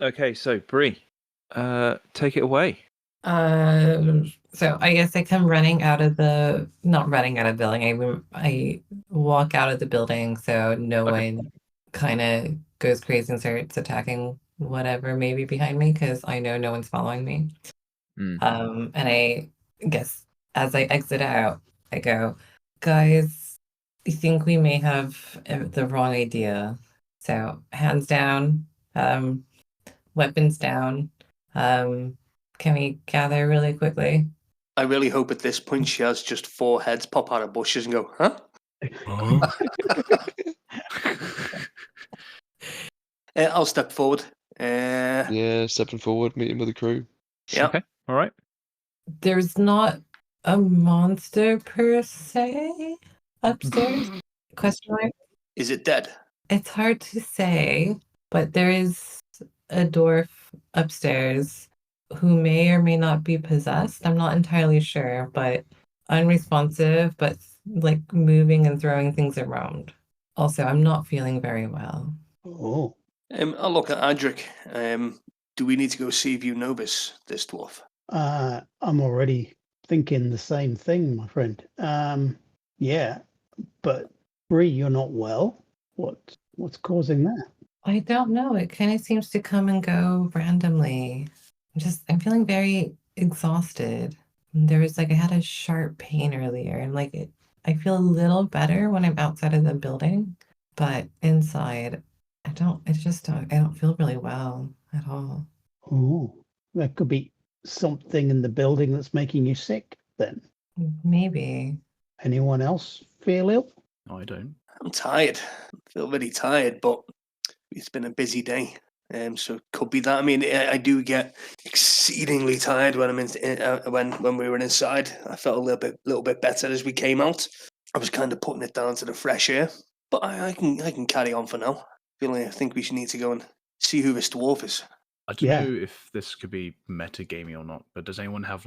Okay, so Bree, take it away. So I guess I come running out of not running out of the building. I walk out of the building so no one kind of goes crazy and starts attacking whatever may be behind me because I know no one's following me. And I guess as I exit out, I go, guys, I think we may have the wrong idea. So hands down, weapons down. Can we gather really quickly? I really hope at this point she has just 4 heads pop out of bushes and go, huh? I'll step forward. Yeah, stepping forward, meeting with the crew. Yeah. Okay, all right. There's not a monster per se upstairs? Question mark. Is it dead? It's hard to say, but there is a dwarf upstairs who may or may not be possessed. I'm not entirely sure, but unresponsive, but like moving and throwing things around. Also, I'm not feeling very well. Oh. I'll look at Adrick. Do we need to go see if you know this dwarf? I'm already thinking the same thing, my friend. Yeah, but Bree, you're not well. What's causing that? I don't know. It kind of seems to come and go randomly. I'm feeling very exhausted. There was I had a sharp pain earlier, and I feel a little better when I'm outside of the building, but inside, I don't feel really well at all. Oh, there could be something in the building that's making you sick then. Maybe. Anyone else feel ill? No, I don't. I'm tired. I feel very tired, but it's been a busy day. So it could be that. I mean, I do get exceedingly tired when I'm when we were inside. I felt a little bit better as we came out. I was kind of putting it down to the fresh air, but I can carry on for now. I think we should need to go and see who this dwarf is. I don't know if this could be metagaming or not, but does anyone have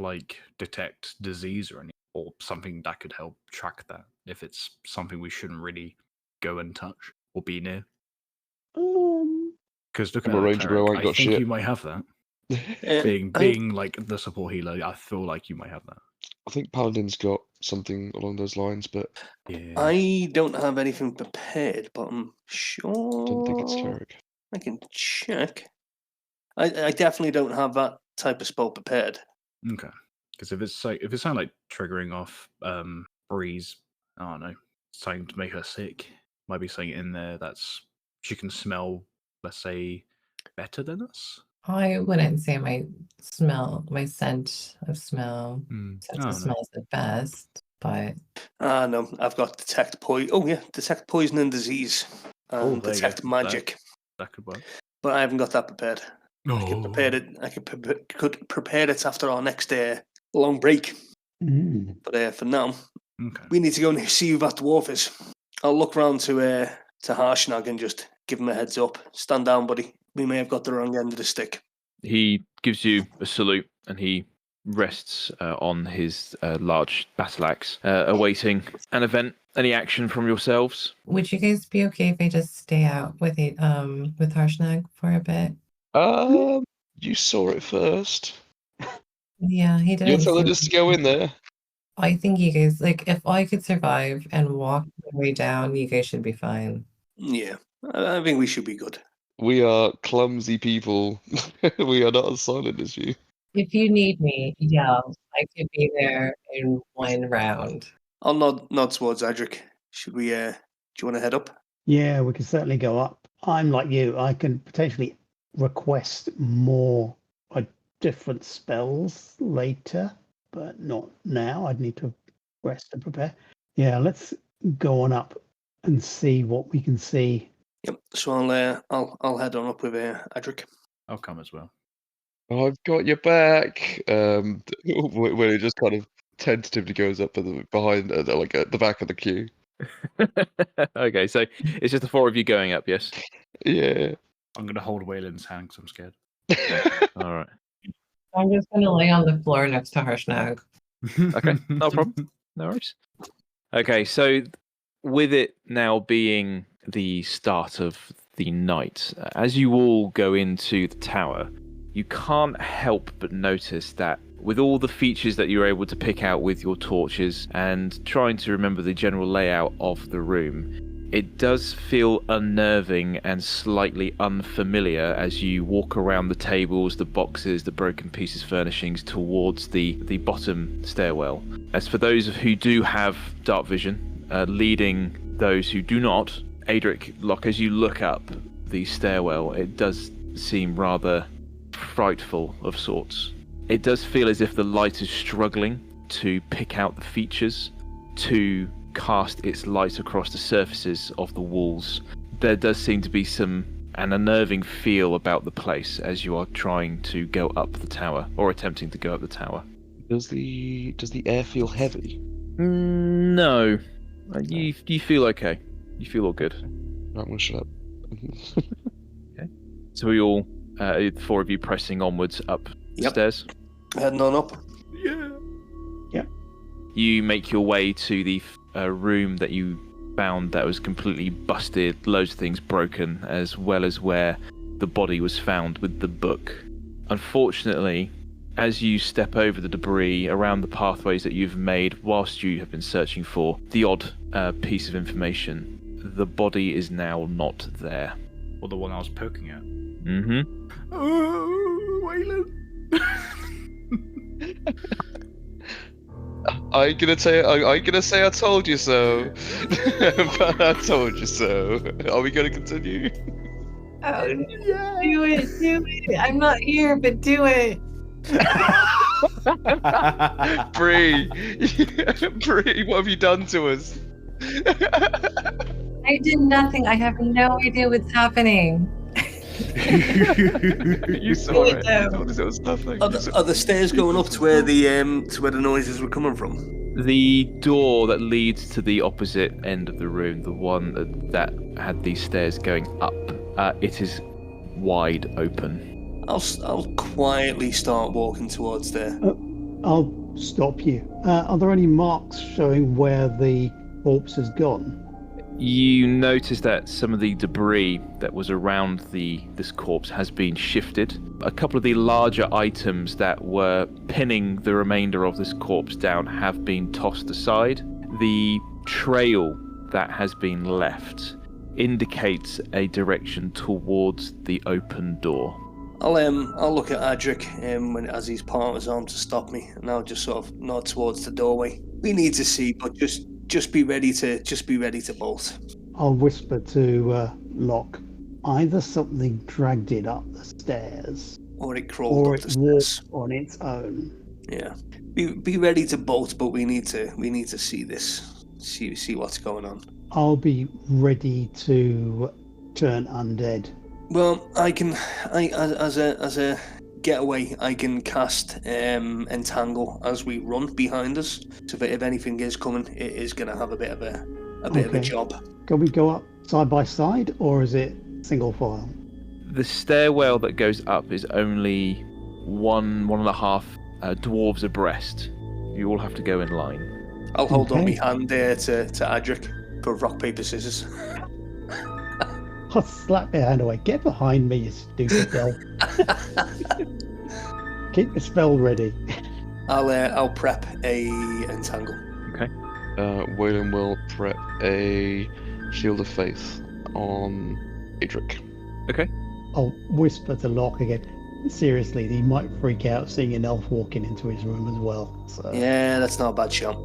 detect disease or anything, or something that could help track that if it's something we shouldn't really go and touch or be near? Because looking at Ranger, cleric, I got think shit. you might have that. being the support healer, I feel like you might have that. I think Paladin's got something along those lines, but yeah. I don't have anything prepared, but I'm sure. I don't think it's cleric. I can check. I definitely don't have that type of spell prepared. Okay, because if it's something like triggering off Breeze, I don't know, something to make her sick, might be something in there that's she can smell, let's say, better than us. I wouldn't say my scent of smell smells the best, but no, I've got detect poison. Oh yeah, detect poison and disease, and detect magic. That could work. But I haven't got that prepared. I could prepare it. Could prepare it after our next long break. But for now, we need to go and see who that dwarf is. I'll look round to Hareingon and just give him a heads up. Stand down, buddy. We may have got the wrong end of the stick. He gives you a salute and he rests on his large battle axe, awaiting an event. Any action from yourselves? Would you guys be okay if I just stay out with Hareingon for a bit? You saw it first. Yeah, he did. You're telling us to go in there? I think you guys, if I could survive and walk my way down, you guys should be fine. Yeah, I think we should be good. We are clumsy people. We are not as silent as you. If you need me, yell. I could be there in 1 round. I'll nod towards Adrick. Should we? Do you want to head up? Yeah, we can certainly go up. I'm like you. I can potentially request more different spells later, but not now. I'd need to rest and prepare. Yeah, let's go on up and see what we can see. Yep. So I'll head on up with Adrick. I'll come as well. I've got your back. When it just kind of tentatively goes up behind, at the back of the queue. Okay, so it's just the 4 of you going up, yes? Yeah. I'm going to hold Weylin's hand because I'm scared. All right. I'm just going to lay on the floor next to Hareingon. Okay, no problem. No worries. Okay, so with it now being the start of the night. As you all go into the tower, you can't help but notice that with all the features that you're able to pick out with your torches and trying to remember the general layout of the room, it does feel unnerving and slightly unfamiliar as you walk around the tables, the boxes, the broken pieces furnishings towards the bottom stairwell. As for those who do have dark vision, leading those who do not, Adrick, Loch, as you look up the stairwell, it does seem rather frightful of sorts. It does feel as if the light is struggling to pick out the features, to cast its light across the surfaces of the walls. There does seem to be an unnerving feel about the place as you are trying to go up the tower, or attempting to go up the tower. Does the air feel heavy? No. You feel okay. You feel all good. Right, I'm gonna shut up. Okay. So we all, the four of you pressing onwards up the stairs? Heading on up. Yeah. You make your way to the room that you found that was completely busted, loads of things broken, as well as where the body was found with the book. Unfortunately, as you step over the debris around the pathways that you've made whilst you have been searching for the odd piece of information, the body is now not there. Or the one I was poking at. Mm-hmm. Oh, Weylin. I'm gonna say I told you so, but I told you so. Are we gonna continue? Oh, yeah. Do it. I'm not here, but do it. Bree, what have you done to us? I did nothing. I have no idea what's happening. You saw it. You told us it was nothing. Are the stairs going up to where the noises were coming from? The door that leads to the opposite end of the room, the one that had these stairs going up, it is wide open. I'll quietly start walking towards there. I'll stop you. Are there any marks showing where the corpse has gone? You notice that some of the debris that was around this corpse has been shifted. A couple of the larger items that were pinning the remainder of this corpse down have been tossed aside. The trail that has been left indicates a direction towards the open door. I'll look at Adrick as he's part of his arm to stop me, and I'll just sort of nod towards the doorway. We need to see, but just be ready to bolt. I'll whisper to Loch. Either something dragged it up the stairs, Or it crawled up the stairs on its own. Yeah. Be ready to bolt, but we need to see this. See what's going on. I'll be ready to turn undead. Well, as a getaway, I can cast Entangle as we run behind us, so that if anything is coming, it is going to have a bit of a job. Can we go up side by side, or is it single file? The stairwell that goes up is only 1.5 dwarves abreast. You all have to go in line. I'll hold on my hand there to Adrick for rock, paper, scissors. I'll slap your hand away. Get behind me, you stupid elf. Keep the spell ready. I'll prep a Entangle. Okay. Weylin will prep a Shield of Faith on Adrick. Okay. I'll whisper to Loch again. Seriously, he might freak out seeing an elf walking into his room as well. So. Yeah, that's not a bad shot.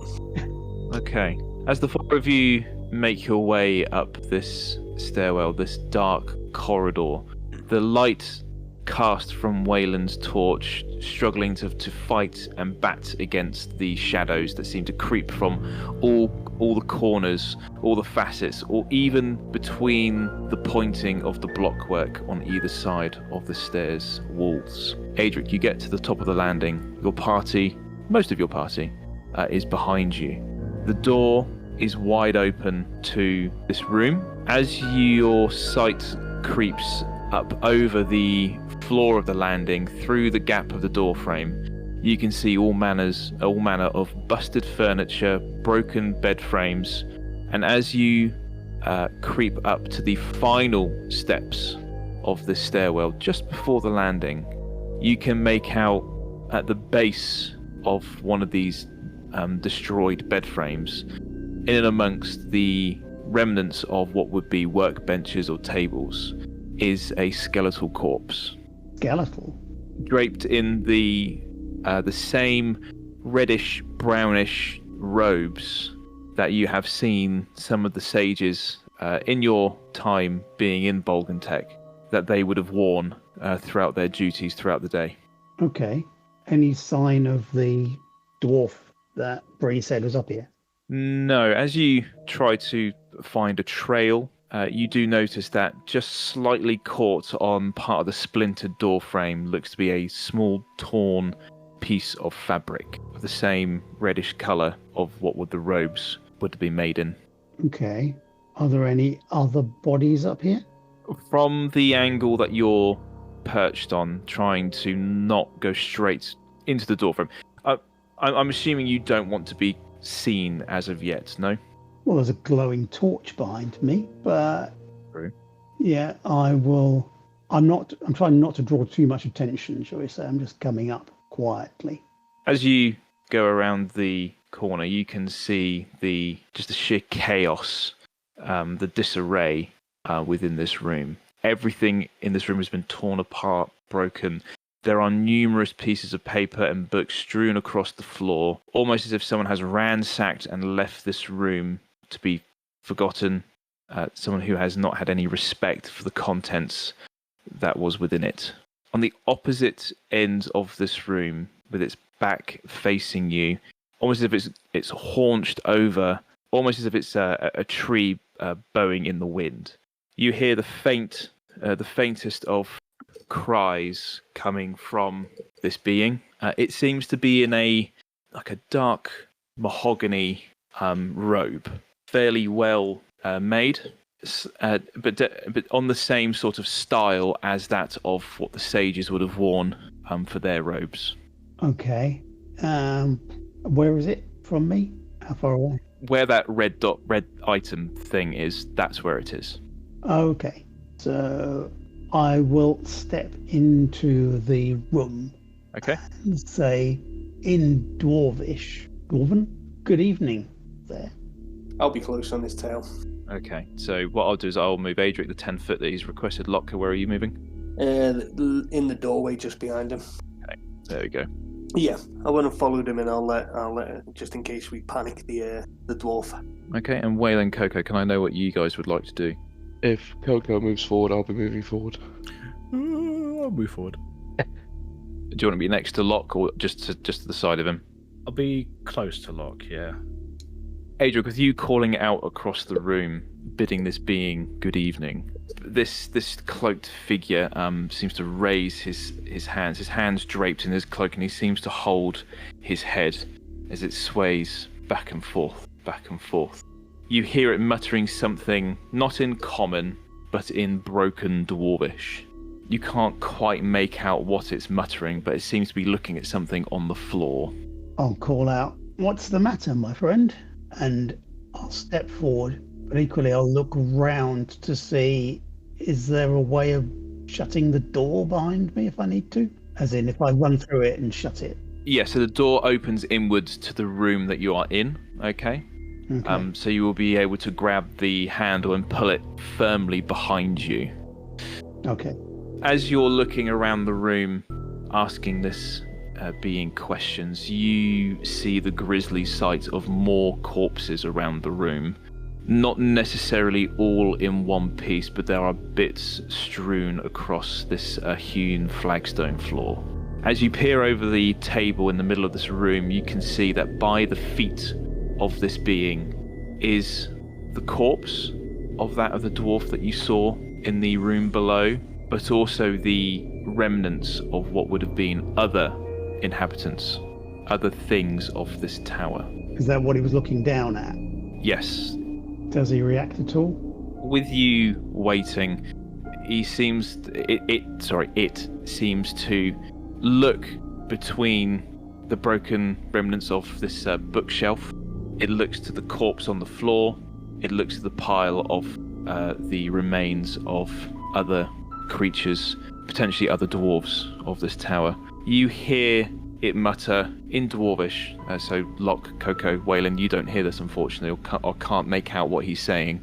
Okay. As the four of you make your way up this stairwell, this dark corridor, the light cast from Weylin's torch struggling to fight and bat against the shadows that seem to creep from all the corners, all the facets, or even between the pointing of the blockwork on either side of the stairs walls. Adrick, you get to the top of the landing. Your party, most of your party, is behind you. The door is wide open to this room. As your sight creeps up over the floor of the landing, through the gap of the door frame, you can see all manner of busted furniture, broken bed frames, and as you creep up to the final steps of this stairwell, just before the landing, you can make out at the base of one of these destroyed bed frames, in and amongst the remnants of what would be workbenches or tables, is a skeletal corpse. Skeletal? Draped in the same reddish brownish robes that you have seen some of the sages in your time being in Bolgantech, that they would have worn throughout their duties throughout the day. Okay. Any sign of the dwarf that Bree said was up here? No, as you try to find a trail, you do notice that just slightly caught on part of the splintered door frame looks to be a small torn piece of fabric of the same reddish colour of what would the robes would have been made in. Okay. Are there any other bodies up here? From the angle that you're perched on, trying to not go straight into the doorframe, I'm assuming you don't want to be seen as of yet, no? Well, there's a glowing torch behind me, but True. yeah, I will. I'm trying not to draw too much attention, shall we say. I'm just coming up quietly. As you go around the corner, you can see just the sheer chaos, the disarray within this room. Everything in this room has been torn apart, broken. There are numerous pieces of paper and books strewn across the floor, almost as if someone has ransacked and left this room to be forgotten. Someone who has not had any respect for the contents that was within it. On the opposite end of this room, with its back facing you, almost as if it's haunched over, almost as if it's a tree bowing in the wind. You hear the faintest of cries coming from this being. It seems to be in a dark mahogany robe, fairly well made, but on the same sort of style as that of what the sages would have worn for their robes. Okay. Where is it from me? How far away? Where that red item thing is, that's where it is. Okay. So I will step into the room. Okay. And say in Dwarvish. Dwarven? Good evening there. I'll be close on his tail. Okay, so what I'll do is I'll move Adrick the 10 foot that he's requested. Loch, where are you moving? In the doorway just behind him. Okay, there we go. Yeah, I went and followed him, and I'll let just in case we panic the dwarf. Okay, and Weylin, Coco, can I know what you guys would like to do? If Coco moves forward, I'll be moving forward. I'll move forward. Do you want to be next to Loch or just to the side of him? I'll be close to Loch, yeah. Adric, with you calling out across the room, bidding this being good evening, this cloaked figure seems to raise his hands draped in his cloak, and he seems to hold his head as it sways back and forth, back and forth. You hear it muttering something not in common, but in broken Dwarvish. You can't quite make out what it's muttering, but it seems to be looking at something on the floor. I'll call out, "What's the matter, my friend?" And I'll step forward, but equally I'll look round to see, is there a way of shutting the door behind me if I need to? As in, if I run through it and shut it. Yeah, so the door opens inwards to the room that you are in, okay? So you will be able to grab the handle and pull it firmly behind you. Okay. As you're looking around the room, asking this being questions, you see the grisly sight of more corpses around the room. Not necessarily all in one piece, but there are bits strewn across this hewn flagstone floor. As you peer over the table in the middle of this room, you can see that by the feet of this being is the corpse of the dwarf that you saw in the room below, but also the remnants of what would have been other inhabitants, other things of this tower. Is that what he was looking down at? Yes. Does he react at all? With you waiting, it seems to look between the broken remnants of this bookshelf. It looks to the corpse on the floor. it looks at the pile of the remains of other creatures, potentially other dwarves of this tower. You hear it mutter in Dwarvish. So Loch, Coco, Weylin, you don't hear this unfortunately, or can't make out what he's saying.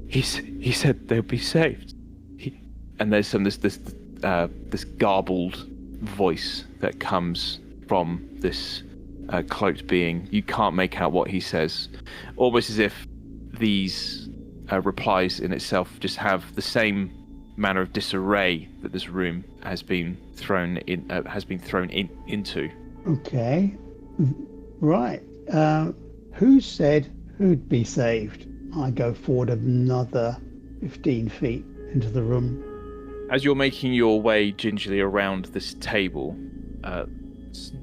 He said they'll be saved. And there's this garbled voice that comes from this cloaked being. You can't make out what he says, almost as if these replies in itself just have the same manner of disarray that this room has been thrown into. Okay, right. Who said who'd be saved? I go forward another 15 feet into the room. As you're making your way gingerly around this table,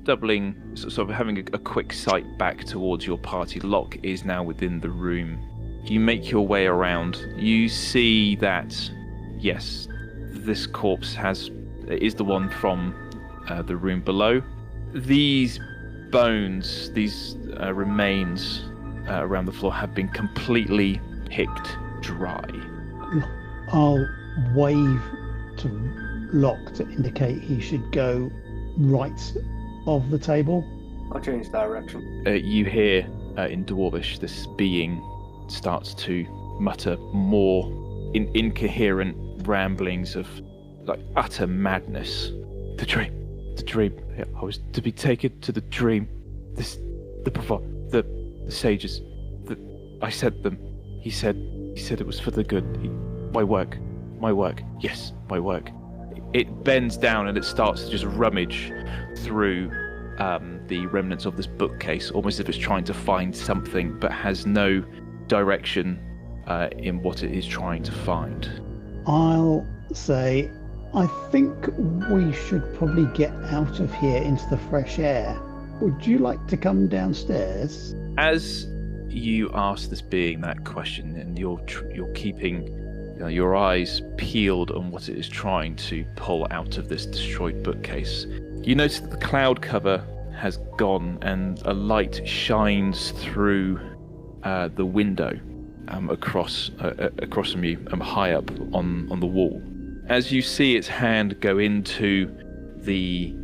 doubling, sort of having a quick sight back towards your party, Loch is now within the room. You make your way around. You see that, yes, this corpse is the one from the room below. These bones, these remains around the floor have been completely picked dry. I'll wave to Loch to indicate he should go right of the table. I'll change direction. You hear in Dwarvish this being starts to mutter more incoherent ramblings of like utter madness. The dream. I was to be taken to the dream. The sages. I said them. He said it was for the good. My work. Yes, my work. It bends down and it starts to just rummage through the remnants of this bookcase, almost as if it's trying to find something, but has no direction in what it is trying to find. I'll say, I think we should probably get out of here into the fresh air. Would you like to come downstairs? As you ask this being that question, and you're keeping your eyes peeled on what it is trying to pull out of this destroyed bookcase, you notice that the cloud cover has gone and a light shines through the window across from you, high up on the wall. As you see its hand go into the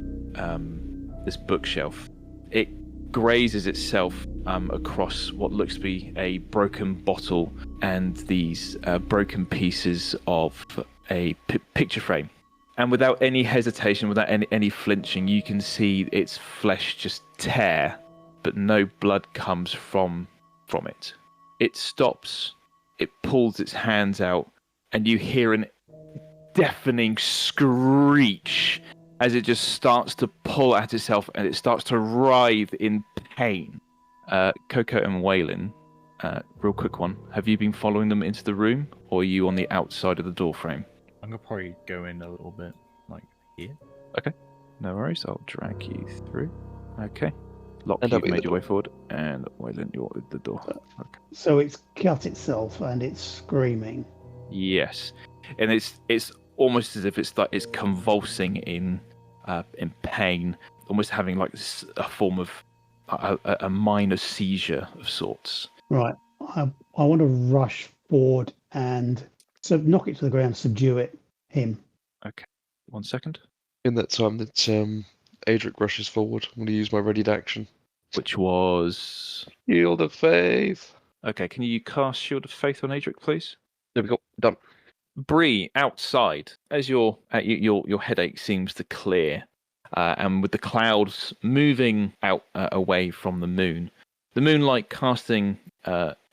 this bookshelf, it grazes itself across what looks to be a broken bottle and these broken pieces of a picture frame. And without any hesitation, without any flinching, you can see its flesh just tear, but no blood comes from it. It stops, it pulls its hands out, and you hear an deafening screech as it just starts to pull at itself and it starts to writhe in pain. Coco and Weylin, real quick one. Have you been following them into the room, or are you on the outside of the door frame? I'm gonna probably go in a little bit, like here. Okay, no worries. I'll drag you through. Okay. Loch, And you've I'll be made your the way forward, and Weylin, you're at the door. Okay. So it's cut itself and it's screaming. Yes, and it's almost as if it's convulsing in pain, almost having like a form of a minor seizure of sorts. Right. I want to rush forward and knock it to the ground, subdue him. Okay, 1 second. In that time that Adrick rushes forward, I'm going to use my readied action. Which was... Shield of Faith. Okay, can you cast Shield of Faith on Adrick, please? There we go. Done. Bree, outside, as your headache seems to clear, and with the clouds moving out away from the moonlight casting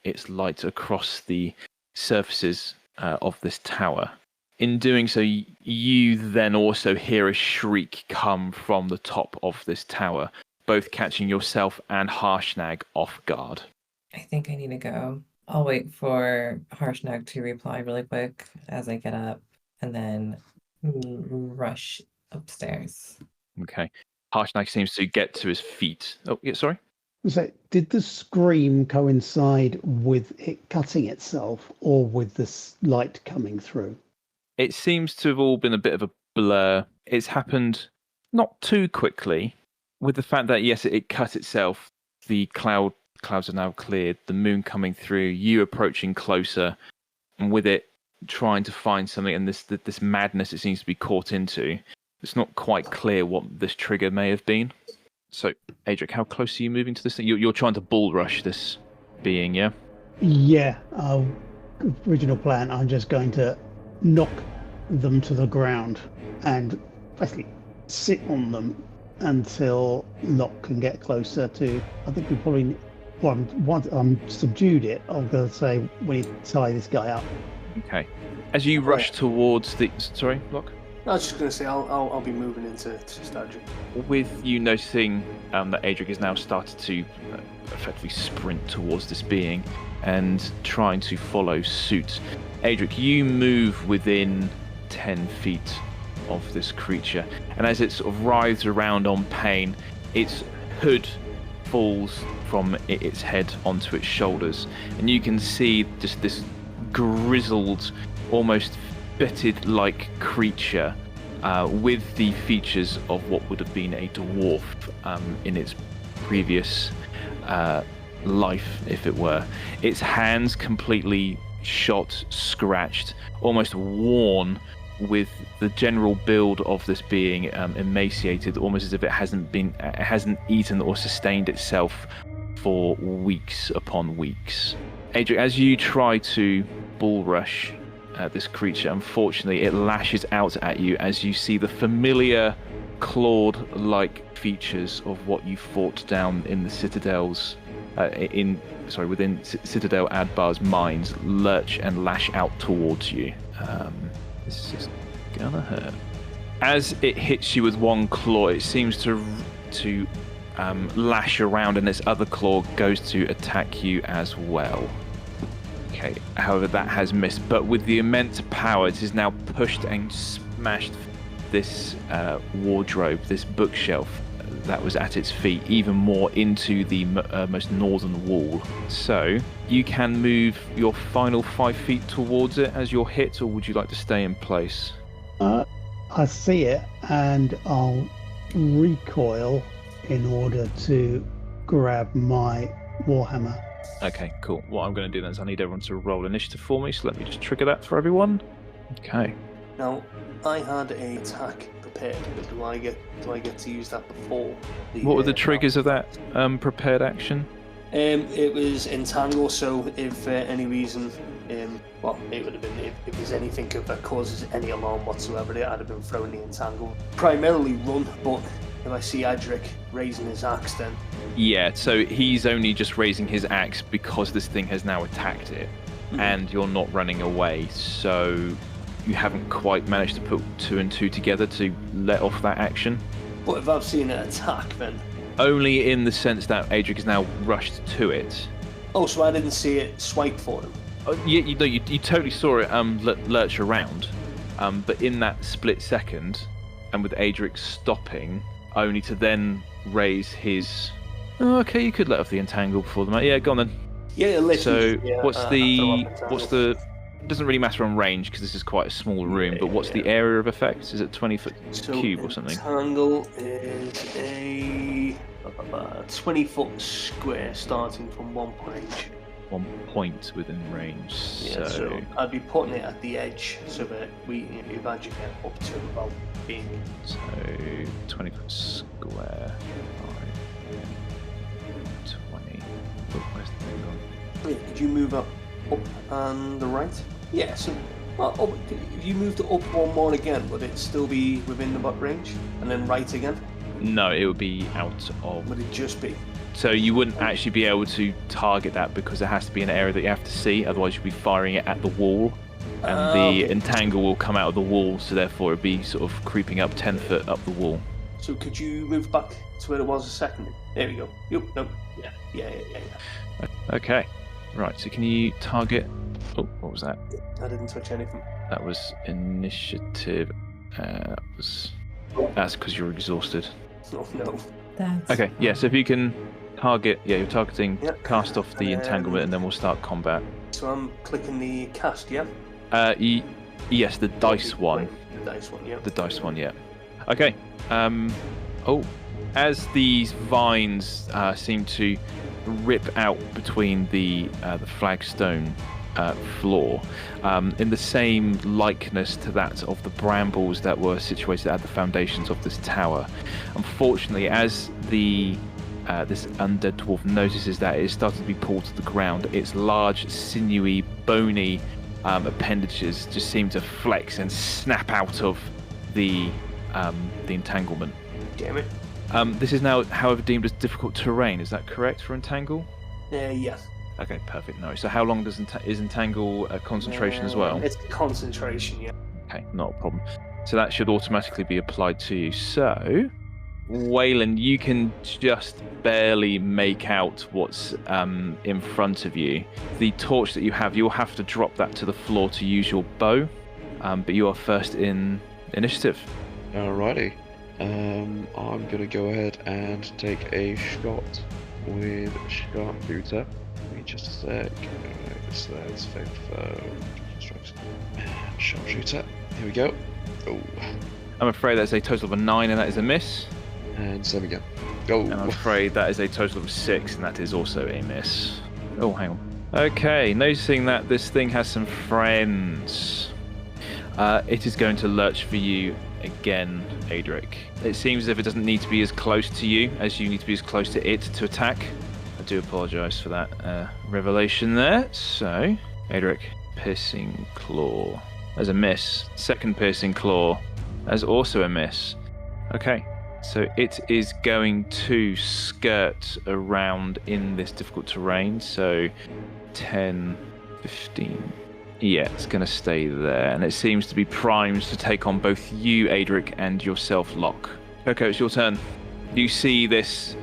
its light across the surfaces of this tower. In doing so, you then also hear a shriek come from the top of this tower, both catching yourself and Harshnag off guard. I think I need to go. I'll wait for Harshnag to reply really quick as I get up, and then rush upstairs. Okay. Harshnag seems to get to his feet. Oh, yeah, sorry? So did the scream coincide with it cutting itself or with this light coming through? It seems to have all been a bit of a blur. It's happened not too quickly, with the fact that, yes, it cut itself. The cloud clouds are now cleared, the moon coming through, you approaching closer, and with it trying to find something, and this madness it seems to be caught into. It's not quite clear what this trigger may have been. So, Adrick, how close are you moving to this thing? You're trying to bull rush this being, yeah? Yeah, original plan, I'm just going to knock them to the ground and basically sit on them until Loch can get closer to... I think we probably... Once I'm subdued it, I'm going to say we need to tie this guy up. Okay. As you rush towards the... Sorry, Loch? I was just going to say I'll be moving into staggering. With you noticing that Adrick has now started to effectively sprint towards this being and trying to follow suit. Adrick, you move within 10 feet of this creature, and as it sort of writhes around on pain, its hood falls from its head onto its shoulders, and you can see just this grizzled, almost fetid-like creature with the features of what would have been a dwarf in its previous life, if it were. Its hands completely shot, scratched, almost worn, with the general build of this being emaciated, almost as if it hasn't eaten or sustained itself for weeks upon weeks. Adrick, as you try to bull rush this creature, unfortunately it lashes out at you as you see the familiar clawed-like features of what you fought down in the citadels within Citadel Adbar's mines lurch and lash out towards you. This is gonna hurt. As it hits you with one claw, it seems to lash around, and its other claw goes to attack you as well. Okay, however, that has missed, but with the immense power, it has now pushed and smashed this wardrobe, this bookshelf that was at its feet, even more into the most northern wall. So you can move your final 5 feet towards it as you're hit, or would you like to stay in place? I see it, and I'll recoil in order to grab my warhammer. Okay, cool. What I'm going to do then is I need everyone to roll initiative for me, so let me just trigger that for everyone. Okay. Now, I had an attack prepared, but do I get to use that before? What were the triggers of that prepared action? It was entangle, so if for any reason, it would have been if there's anything that causes any alarm whatsoever, I'd have been throwing the entangle. Primarily run, but if I see Adrick raising his axe, then... Yeah, so he's only just raising his axe because this thing has now attacked it, and you're not running away, so you haven't quite managed to put 2 and 2 together to let off that action. But if I've seen it attack, then... Only in the sense that Adrick has now rushed to it. Oh, so I didn't see it swipe for him? You totally saw it lurch around, but in that split second, and with Adrick stopping, only to then raise his... Oh, okay, you could let off the entangle before the... Yeah, go on then. Yeah, literally. So, what's the... It doesn't really matter on range because this is quite a small room, but what's the area of effect? Is it 20-foot cube or something? Entangle is a 20-foot square starting from 1 point. 1 point within range. Yeah, so I'd be putting it at the edge so that we imagine it up to about being. So 20-foot square. 20. Oh, where's the thing gone? Yeah, could you move up and the right? Yeah, so if you moved it up one more again, would it still be within the butt range? And then right again? No, it would be out of... Would it just be? So you wouldn't actually be able to target that because there has to be an area that you have to see, otherwise you'd be firing it at the wall, and the entangle will come out of the wall, so therefore it'd be sort of creeping up 10 foot up the wall. So could you move back to where it was a second? There we go. Yep, no. Yeah. Okay. Right, so can you target... Oh, what was that? I didn't touch anything. That was initiative. That's because you're exhausted. Oh, no. That's Okay, yeah, so if you can target... Yeah, you're targeting cast off the And entanglement, and then we'll start combat. So I'm clicking the cast, yeah? Yes, the dice one. The dice one, yeah. The dice one, yeah. Okay. As these vines seem to rip out between the flagstone floor, in the same likeness to that of the brambles that were situated at the foundations of this tower. Unfortunately, as the this undead dwarf notices that it is starting to be pulled to the ground, its large, sinewy, bony appendages just seem to flex and snap out of the entanglement. Damn it. This is now, however, deemed as difficult terrain. Is that correct for entangle? Yes. Okay, perfect. No. So how long does is entangle concentration as well? It's concentration, yeah. Okay, not a problem. So that should automatically be applied to you. So, Weylin, you can just barely make out what's in front of you. The torch that you have, you'll have to drop that to the floor to use your bow. But you are first in initiative. Alrighty. I'm gonna go ahead and take a shot with sharpshooter. Give me just a sec. So that's sharpshooter. Here we go. Oh. I'm afraid that's a total of a 9, and that is a miss. And same again. Oh. And I'm afraid that is a total of 6, and that is also a miss. Oh, hang on. Okay, noticing that this thing has some friends. It is going to lurch for you again, Adrick. It seems as if it doesn't need to be as close to you as you need to be as close to it to attack. I do apologise for that revelation there. So, Adrick, piercing claw. As a miss. Second piercing claw. As also a miss. Okay, so it is going to skirt around in this difficult terrain. So, 10, 15... Yeah, it's going to stay there, and it seems to be primed to take on both you, Adrick, and yourself, Loch. Okay, it's your turn. You see this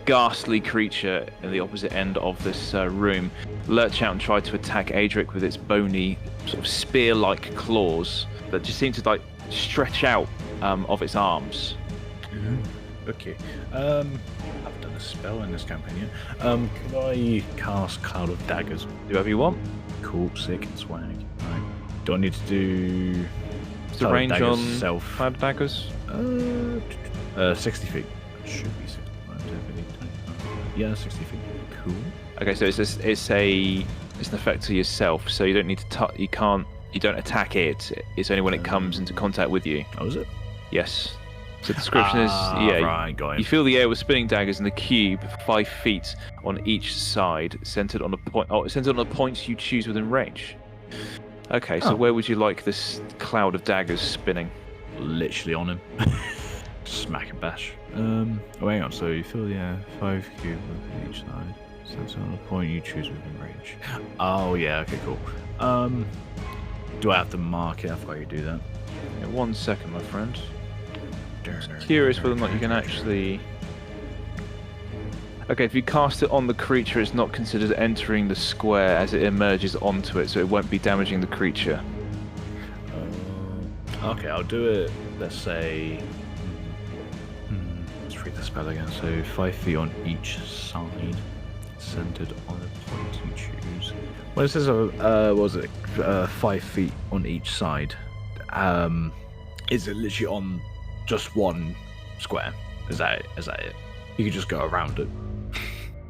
ghastly creature in the opposite end of this room lurch out and try to attack Adrick with its bony, sort of spear-like claws that just seem to like stretch out of its arms. Okay. I haven't done a spell in this campaign yet. Could I cast Cloud of Daggers? Do whatever you want. Cool, sick, swag. Right. Do I need to do What's the range on self? Cloud Daggers? 60 feet. Should be 65, 10, 15, 25. Yeah, 60 feet. Cool. Okay, so it's an effect to yourself, so you don't need to you don't attack it. It's only when it comes into contact with you. Oh, is it? Yes. So the description is, right, got it. You fill the air with spinning daggers in the cube, 5 feet on each side, centered on a point. Oh, centered on the points you choose within range. Okay, so where would you like this cloud of daggers spinning? Literally on him. Smack and bash. Oh, hang on. So you fill the air 5 cube on each side, centered on a point you choose within range. Oh yeah. Okay, cool. Do I have to mark it after you do that? Yeah, 1 second, my friend. Curious whether or not you can actually... Okay, if you cast it on the creature, it's not considered entering the square as it emerges onto it, so it won't be damaging the creature. Okay, I'll do it, let's say... let's read the spell again. So 5 feet on each side, centered on a point you choose. Well, it says, what was it? 5 feet on each side. Is it literally on just one square? Is that it? You could just go around it.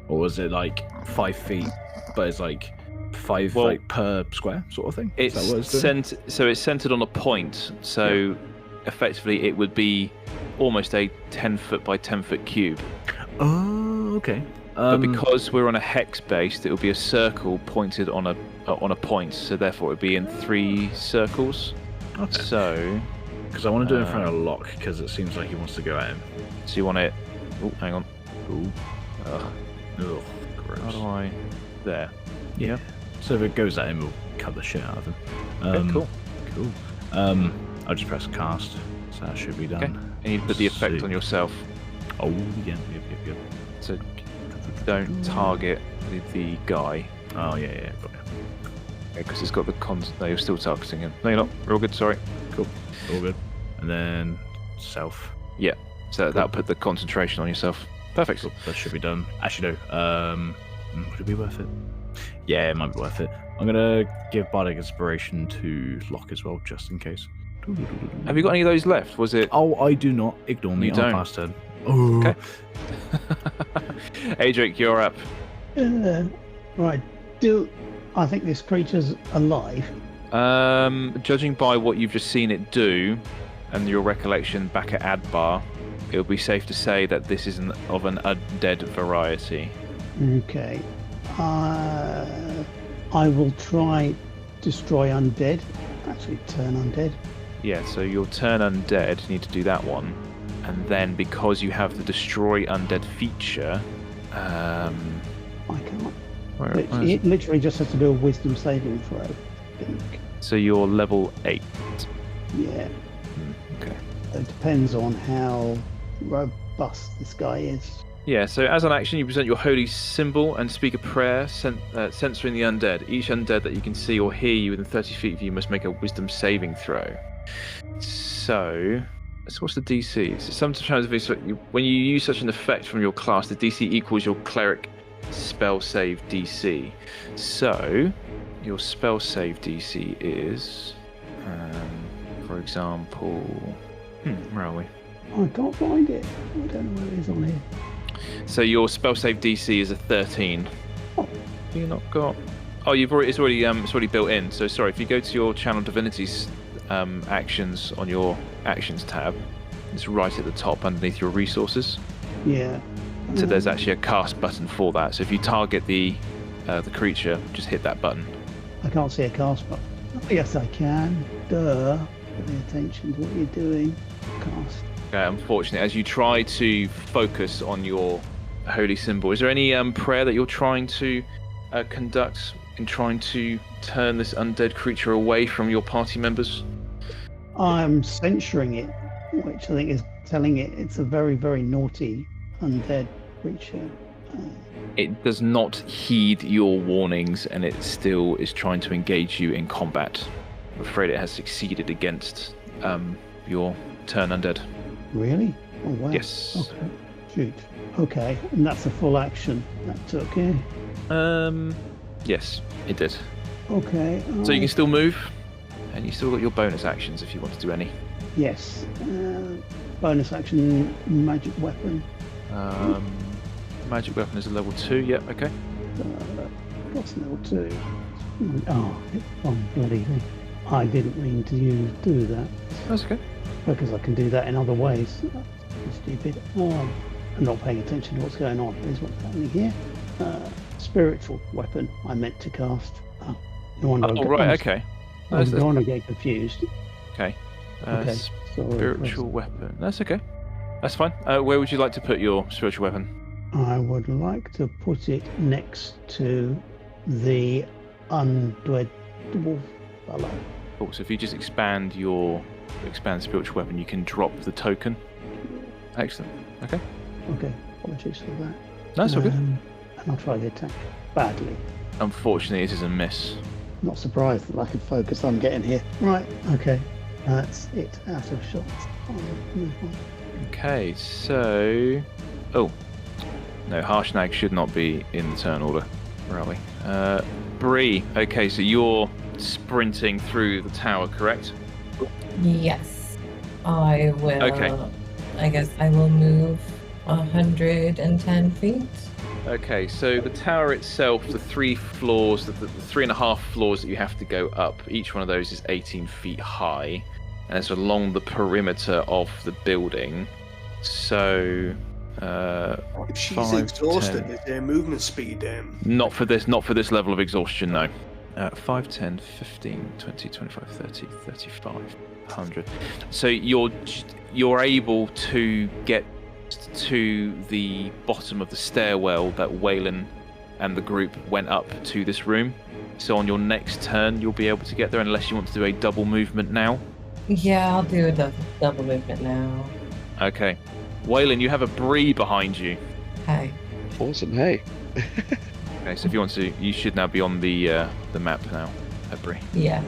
Or was it like 5 feet, but it's like 5 like per square sort of thing? It's so it's centered on a point. So effectively, it would be almost a 10-foot by 10-foot cube. Oh, okay. But because we're on a hex based, it will be a circle pointed on a point. So therefore, it would be in 3 circles. Okay. So. Because I want to do it in front of Loch, because it seems like he wants to go at him. So you want it... Oh, hang on. Ooh. Ugh, gross. how do I... There. Yeah. So if it goes at him, we'll cut the shit out of him. Okay, cool. Cool. I'll just press cast, so that should be done. Okay. And you put the effect on yourself. Oh, yeah. Yep. So don't target the guy. Oh, yeah, got it. Because it's got the No, you're still targeting him. No, you're not. We're all good, sorry. Cool. All good. And then self. Yeah. So cool. That'll put the concentration on yourself. Perfect. Cool. That should be done. Actually, no. Would it be worth it? Yeah, it might be worth it. I'm gonna give Bardic Inspiration to Loch as well, just in case. Have you got any of those left? Was it? Oh, I do not. Ignore me. You don't. I'll pass turn. Oh. Okay. Adrick, you're up. Right. I think this creature's alive? Judging by what you've just seen it do, and your recollection back at Adbar, it would be safe to say that this is of an undead variety. Okay. I will try destroy undead. Actually, turn undead. Yeah, so you'll turn undead, you need to do that one. And then because you have the destroy undead feature, I can't. It literally just has to do a wisdom saving throw, I think. So you're level 8. Yeah. Okay. It depends on how robust this guy is. Yeah, so as an action, you present your holy symbol and speak a prayer, censoring the undead. Each undead that you can see or hear you within 30 feet of you must make a wisdom saving throw. So what's the DC? So sometimes when you use such an effect from your class, the DC equals your cleric spell save DC. So your spell save DC is, for example, where are we? I can't find it. I don't know where it is on here. So your spell save DC is a 13. Oh. You not got? Oh, it's already built in. So sorry, if you go to your Channel Divinities actions on your actions tab, it's right at the top underneath your resources. Yeah. So there's actually a cast button for that. So if you target the creature, just hit that button. I can't see a cast button. Oh, yes, I can. Duh. Pay attention to what you're doing. Cast. Unfortunately, as you try to focus on your holy symbol, is there any prayer that you're trying to conduct in trying to turn this undead creature away from your party members? I'm censuring it, which I think is telling it it's a very, very naughty undead creature. It does not heed your warnings, and it still is trying to engage you in combat. I'm afraid it has succeeded against your turn undead. Really? Oh, wow. Yes. Okay. Shoot. Okay, and that's a full action that took, yeah? Yes, it did. Okay. So you can still move, and you still got your bonus actions if you want to do any. Yes. Bonus action, magic weapon. Magic weapon is a level 2, yep, okay. What's level 2? Oh, bloody thing. I didn't mean to do that. That's okay. Because I can do that in other ways. That's stupid. I'm not paying attention to what's going on. Here's what's happening here. Spiritual weapon I meant to cast. Oh, no wonder okay. No wonder I get confused. Okay. Okay. Spiritual weapon. That's okay. That's fine. Where would you like to put your spiritual weapon? I would like to put it next to the undead dwarf fellow. Cool. So if you just expand spiritual weapon, you can drop the token. Excellent. Okay. Okay. Apologies for that. That's all good. And I'll try the attack badly. Unfortunately, it is a miss. Not surprised the lack of focus I'm getting here. Right. Okay. That's it. Out of shots. I'll move on. Okay. So. Oh. No, Harshnag should not be in the turn order. Where are we? Bree. Okay, so you're sprinting through the tower, correct? Yes. I will. Okay. I guess I will move 110 feet. Okay, so the tower itself, the 3 floors, the 3.5 floors that you have to go up, each one of those is 18 feet high, and it's along the perimeter of the building. So, if she's 5, exhausted, 10. is there movement speed? Not for this level of exhaustion, no. 5, 10, 15, 20, 25, 30, 35, 100. So you're able to get to the bottom of the stairwell that Weylin and the group went up to this room. So on your next turn, you'll be able to get there unless you want to do a double movement now. Yeah, I'll do a double movement now. Okay. Weylin, you have a Bree behind you. Hey. Awesome, hey. Okay, so if you want to, you should now be on the map now, Bree. Yeah.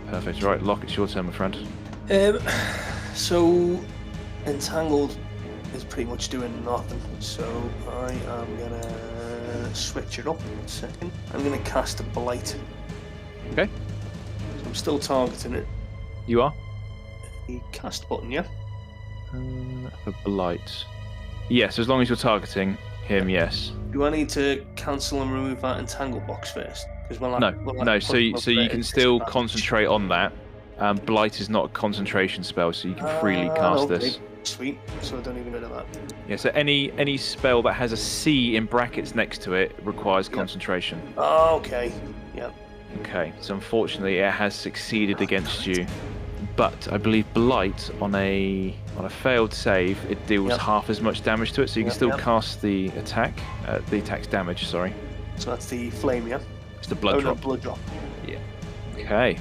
Perfect. Right, Loch, it's your turn, my friend. So Entangled is pretty much doing nothing, so I am gonna switch it up a second. I'm gonna cast a Blight. Okay. So I'm still targeting it. You are? The cast button, yeah? A Blight. Yes, as long as you're targeting. Him, yes. Do I need to cancel and remove that entangle box first? Because No. So you can still concentrate on that. Blight is not a concentration spell, so you can freely cast this. Sweet. So I don't even know that. Yeah. So any spell that has a C in brackets next to it requires concentration. Oh, okay. Yep. Okay. So unfortunately, it has succeeded against you. But I believe Blight on a failed save, it deals half as much damage to it, so you can still cast the attack's damage. Sorry. So that's the flame, yeah. It's the blood drop. No, blood drop. Yeah. Okay.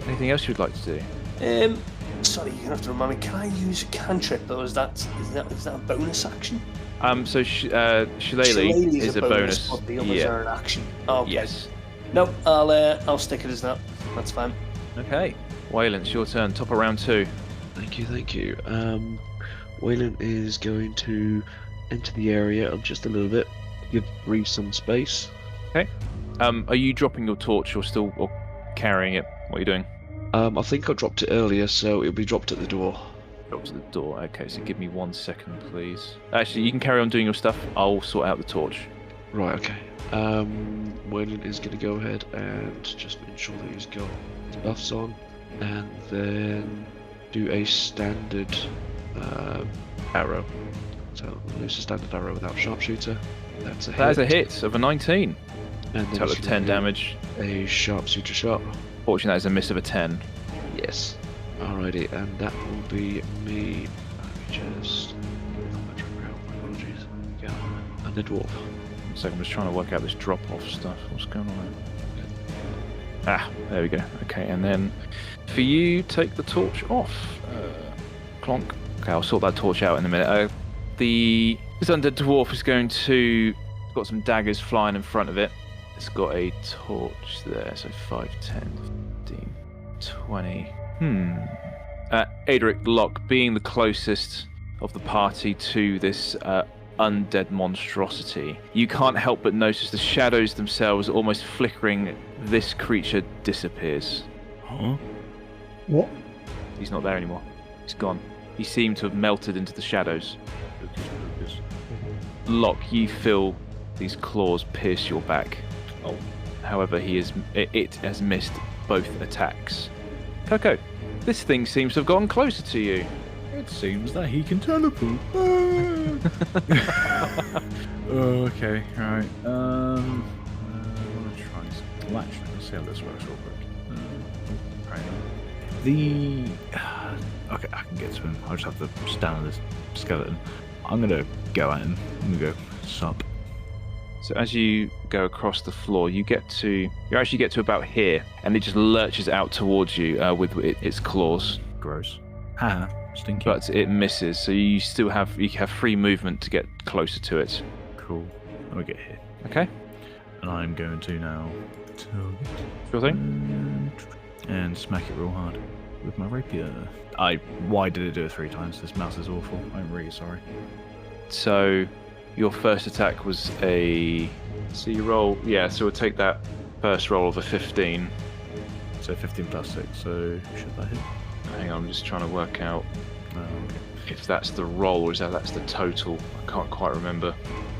Anything else you'd like to do? Sorry, you're gonna have to remind me. Can I use a cantrip though? Is that a bonus action? So Shillelagh is a bonus. But the others are an action. Oh, okay. Yes. Nope. I'll stick it as that. That's fine. Okay. Weylin, it's your turn. Top of round 2. Thank you. Weylin is going to enter the area just a little bit, give Bree some space. Okay. Are you dropping your torch or carrying it? What are you doing? I think I dropped it earlier, so it'll be dropped at the door. Dropped at the door. Okay, so give me 1 second, please. Actually, you can carry on doing your stuff. I'll sort out the torch. Right, okay. Weylin is going to go ahead and just ensure that he's got his buffs on, and then do a standard arrow. So use a standard arrow without sharpshooter. That's a hit. That is a hit of a 19. And then total of 10 damage. A sharpshooter shot. Fortunately, that is a miss of a 10. Yes. Alrighty, and that will be me. Let me just. Apologies. Yeah. And the dwarf. 1 second, I'm just trying to work out this drop-off stuff. What's going on there? There we go. Okay, and then for you, take the torch off. Clonk. Okay, I'll sort that torch out in a minute. This undead dwarf is going to. It's got some daggers flying in front of it. It's got a torch there, so 5, 10, 15, 20. Adrick, Loch, being the closest of the party to this undead monstrosity, you can't help but notice the shadows themselves almost flickering. This creature disappears. Huh? What? He's not there anymore. He's gone. He seemed to have melted into the shadows. Loch, you feel these claws pierce your back. Oh. However, it has missed both attacks. Coco, this thing seems to have gotten closer to you. It seems that he can teleport. Okay, right. I want to try some. Well, actually, let's see how this works real quick. Okay, I can get to him. I'll just have to stand on this skeleton. I'm gonna go at him. I'm gonna go sup. So as you go across the floor, you actually get to about here, and it just lurches out towards you with its claws. Gross. Haha, stinky. But it misses, so you have free movement to get closer to it. Cool. Let me get here. Okay. And I'm going to now target. Sure thing. And smack it real hard with my rapier. Why did it do it 3 times? This mouse is awful. I'm really sorry. So your first attack was a... So you roll... Yeah, so we'll take that first roll of a 15. So 15 plus 6, so should that hit? Hang on, I'm just trying to work out Okay. if that's the roll or is that's the total. I can't quite remember.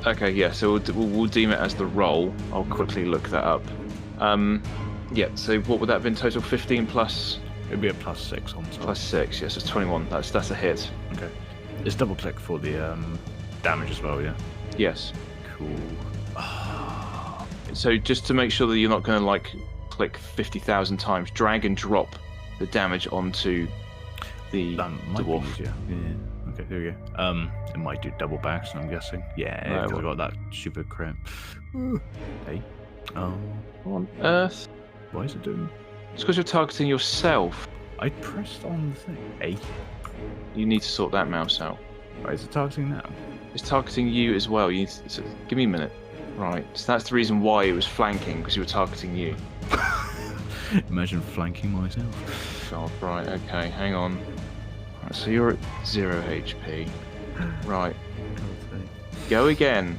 Okay, yeah, so we'll deem it as the roll. I'll quickly look that up. Yeah, so what would that have been total? 15 plus... It'd be a plus 6 on top. Plus 6, yes, it's 21. That's a hit. Okay. Let's double click for the damage as well, yeah? Yes. Cool. So just to make sure that you're not going to click 50,000 times, drag and drop the damage onto the dwarf. Easier. Yeah. Okay, there we go. It might do double backs, I'm guessing. Yeah, because I got that stupid crit. Hey. Oh. What on earth? Why is it doing? It's because you're targeting yourself. I pressed on the thing. Hey. You need to sort that mouse out. Right, is it targeting now? It's targeting you as well. Give me a minute. Right, so that's the reason why it was flanking, because you were targeting you. Imagine flanking myself. God, right, okay, hang on. Right, so you're at 0 HP. Right. Go again.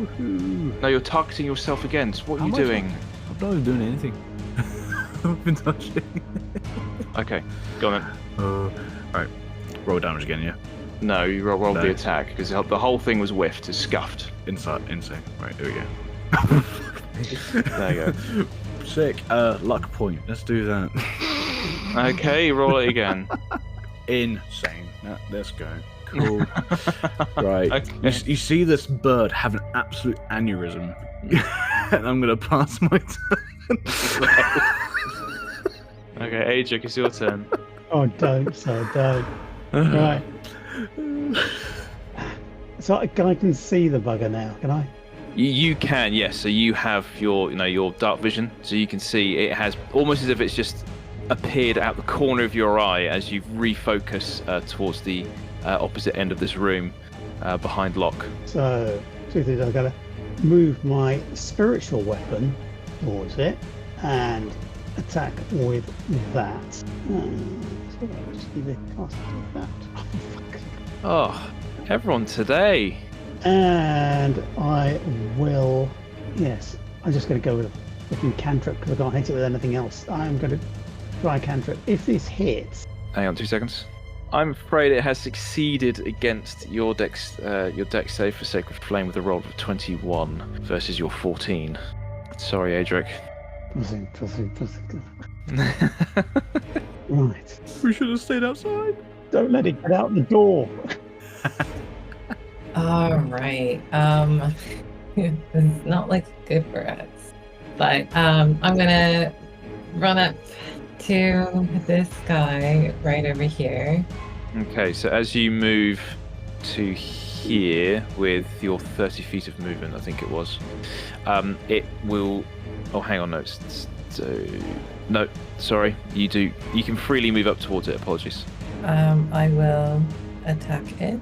Woohoo. No, you're targeting yourself again. So what are you doing? I'm not even doing anything. I've been touching. Okay, go on then. Alright. Roll damage again, yeah? No, you rolled the attack, because the whole thing was whiffed, it's scuffed. insane. Right, there we go. There you go. Sick. Luck point. Let's do that. Okay, roll it again. Insane. Let's go. Cool. Right. Okay. You see this bird have an absolute aneurysm, and I'm gonna pass my turn. Okay, Adrick, it's your turn. Oh, don't. Right. So I can see the bugger now, can I? You can, yes. So you have your dark vision, so you can see it has almost as if it's just appeared out the corner of your eye as you refocus towards the opposite end of this room, behind Loch. So, two things. I've got to move my spiritual weapon towards it and attack with that. So I'll just give it a cast of that. Oh, fuck. Oh, everyone today. And I will. Yes, I'm just going to go with a freaking cantrip because I can't hit it with anything else. I'm going to try cantrip. If this hits. Hang on 2 seconds. I'm afraid it has succeeded against your dex save for Sacred Flame with a roll of 21 versus your 14. Sorry, Adrick. Right. We should have stayed outside. Don't let it get out the door. All right. It's not like good for us, but I'm gonna run up to this guy right over here. Okay, so as you move to here with your 30 feet of movement, I think it was, it will. Oh, hang on, no, sorry. You can freely move up towards it. Apologies. I will attack it.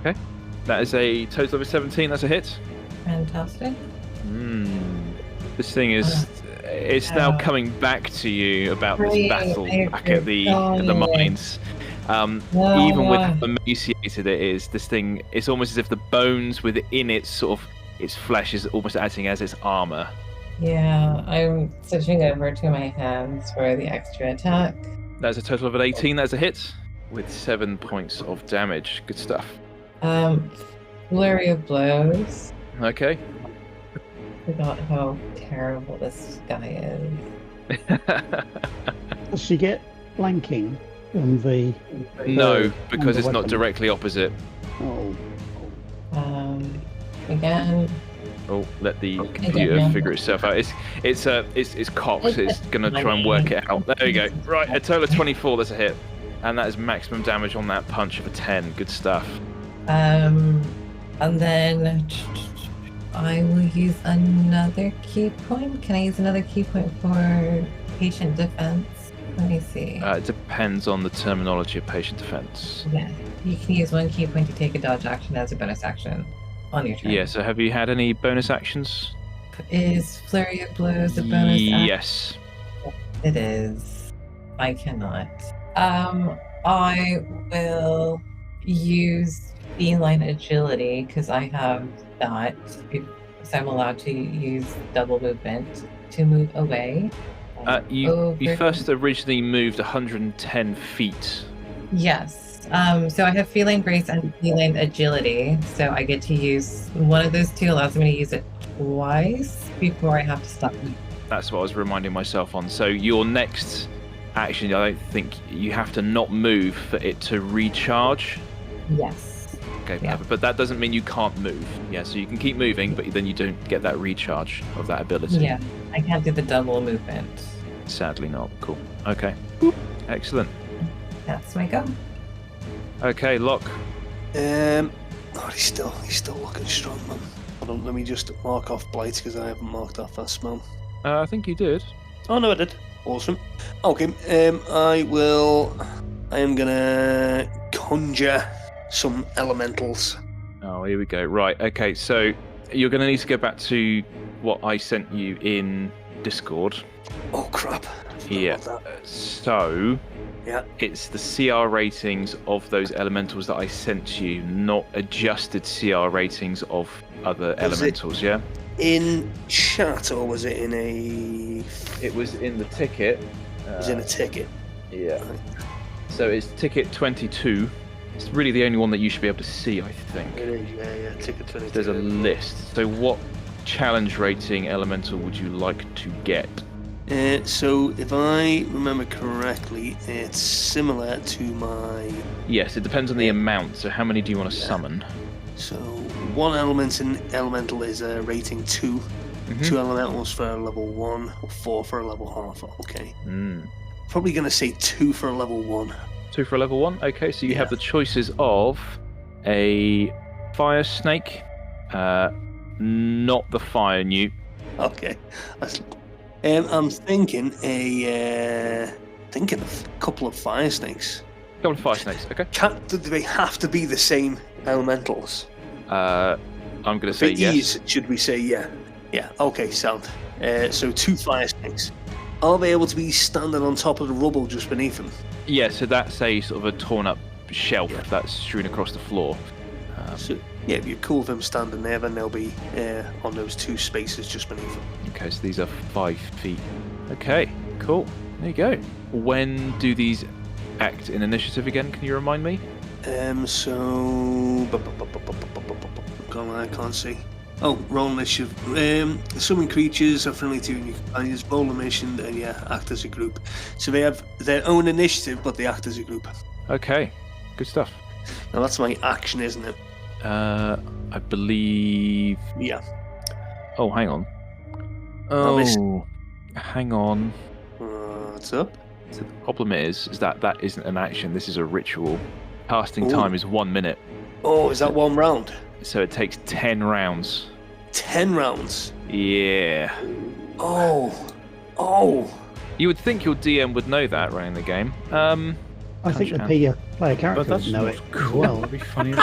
Okay, that is a total of a 17. That's a hit. Fantastic. This thing is. It's now coming back to you about this battle back at the mines. Even with how emaciated it is, this thing, it's almost as if the bones within its flesh is almost acting as its armor. Yeah, I'm switching over to my hands for the extra attack. That's a total of an 18. That's a hit with 7 points of damage. Good stuff. Flurry of blows. Okay. Forgot how terrible this guy is. Does she get flanking on the... No, because it's not weapon? directly opposite. Oh. Again. Oh, let the computer figure itself out. It's cocked. It's gonna try and work it out. There you go. Right, a total of 24. That's a hit, and that is maximum damage on that punch of a 10. Good stuff. And then I will use another key point. Can I use another key point for patient defense? Let me see. It depends on the terminology of patient defense. Yeah, you can use one key point to take a dodge action as a bonus action on your turn. Yeah, so have you had any bonus actions? Is Flurry of Blows a bonus action? Yes. It is. I cannot. I will use Feline Agility because I have that. So I'm allowed to use double movement to move away. You first originally moved 110 feet. Yes. So I have Feline Grace and Feline Agility. So I get to use one of those two, allows me to use it twice before I have to stop. That's what I was reminding myself on. So your next action, I don't think you have to not move for it to recharge. Yes. Okay, Yeah. but that doesn't mean you can't move. Yeah, so you can keep moving, but then you don't get that recharge of that ability. Yeah, I can't do the double movement. Sadly not. Cool. Okay. Excellent. That's my go. Okay, Loch. He's still looking strong, man. Hold on, let me just mark off blights because I haven't marked off that spell. I think you did. Oh no, I did. Awesome. Okay. I am gonna conjure some elementals. Oh, here we go. Right. Okay. So you're going to need to go back to what I sent you in Discord. Oh crap. Yeah. So Yeah. it's the CR ratings of those elementals that I sent you, not adjusted CR ratings of other elementals. Yeah. In chat or was it in a? It was in the ticket. It was in a ticket. Yeah. So it's ticket 22. It's really the only one that you should be able to see, I think. It is, yeah. Ticket 22. There's a list. So what challenge rating elemental would you like to get? So if I remember correctly, it's similar to my... Yes, it depends on the amount. So how many do you want to summon? So one elemental is a rating 2. Mm-hmm. 2 elementals for a level 1, or 4 for a level half. Okay. Probably going to say 2 for a level 1. 2 for a level 1? Okay, so you have the choices of a fire snake, not the fire newt. Okay. I'm thinking a couple of fire snakes. Couple of fire snakes, okay. Do they have to be the same elementals? I'm going to say yes. Should we say yeah? Yeah, okay, sound. So 2 fire snakes. Are they able to be standing on top of the rubble just beneath them? Yeah, so that's a sort of a torn up shelf that's strewn across the floor. So, yeah, if you're cool with them standing there, then they'll be on those 2 spaces just beneath them. Okay, so these are 5 feet. Okay, cool. There you go. When do these act in initiative again? Can you remind me? So... I can't see. Oh, roll initiative. Summon creatures are friendly to you and your companions. Roll a mission and act as a group. So they have their own initiative, but they act as a group. Okay, good stuff. Now that's my action, isn't it? I believe... Yeah. Oh, hang on. Oh, hang on. What's up? So the problem is that isn't an action. This is a ritual. Casting time is 1 minute. Oh, is that 1 round? So it takes 10 rounds. 10 rounds? Yeah. Oh. You would think your DM would know that running the game. I think the player character would know it as well. That'd be funny.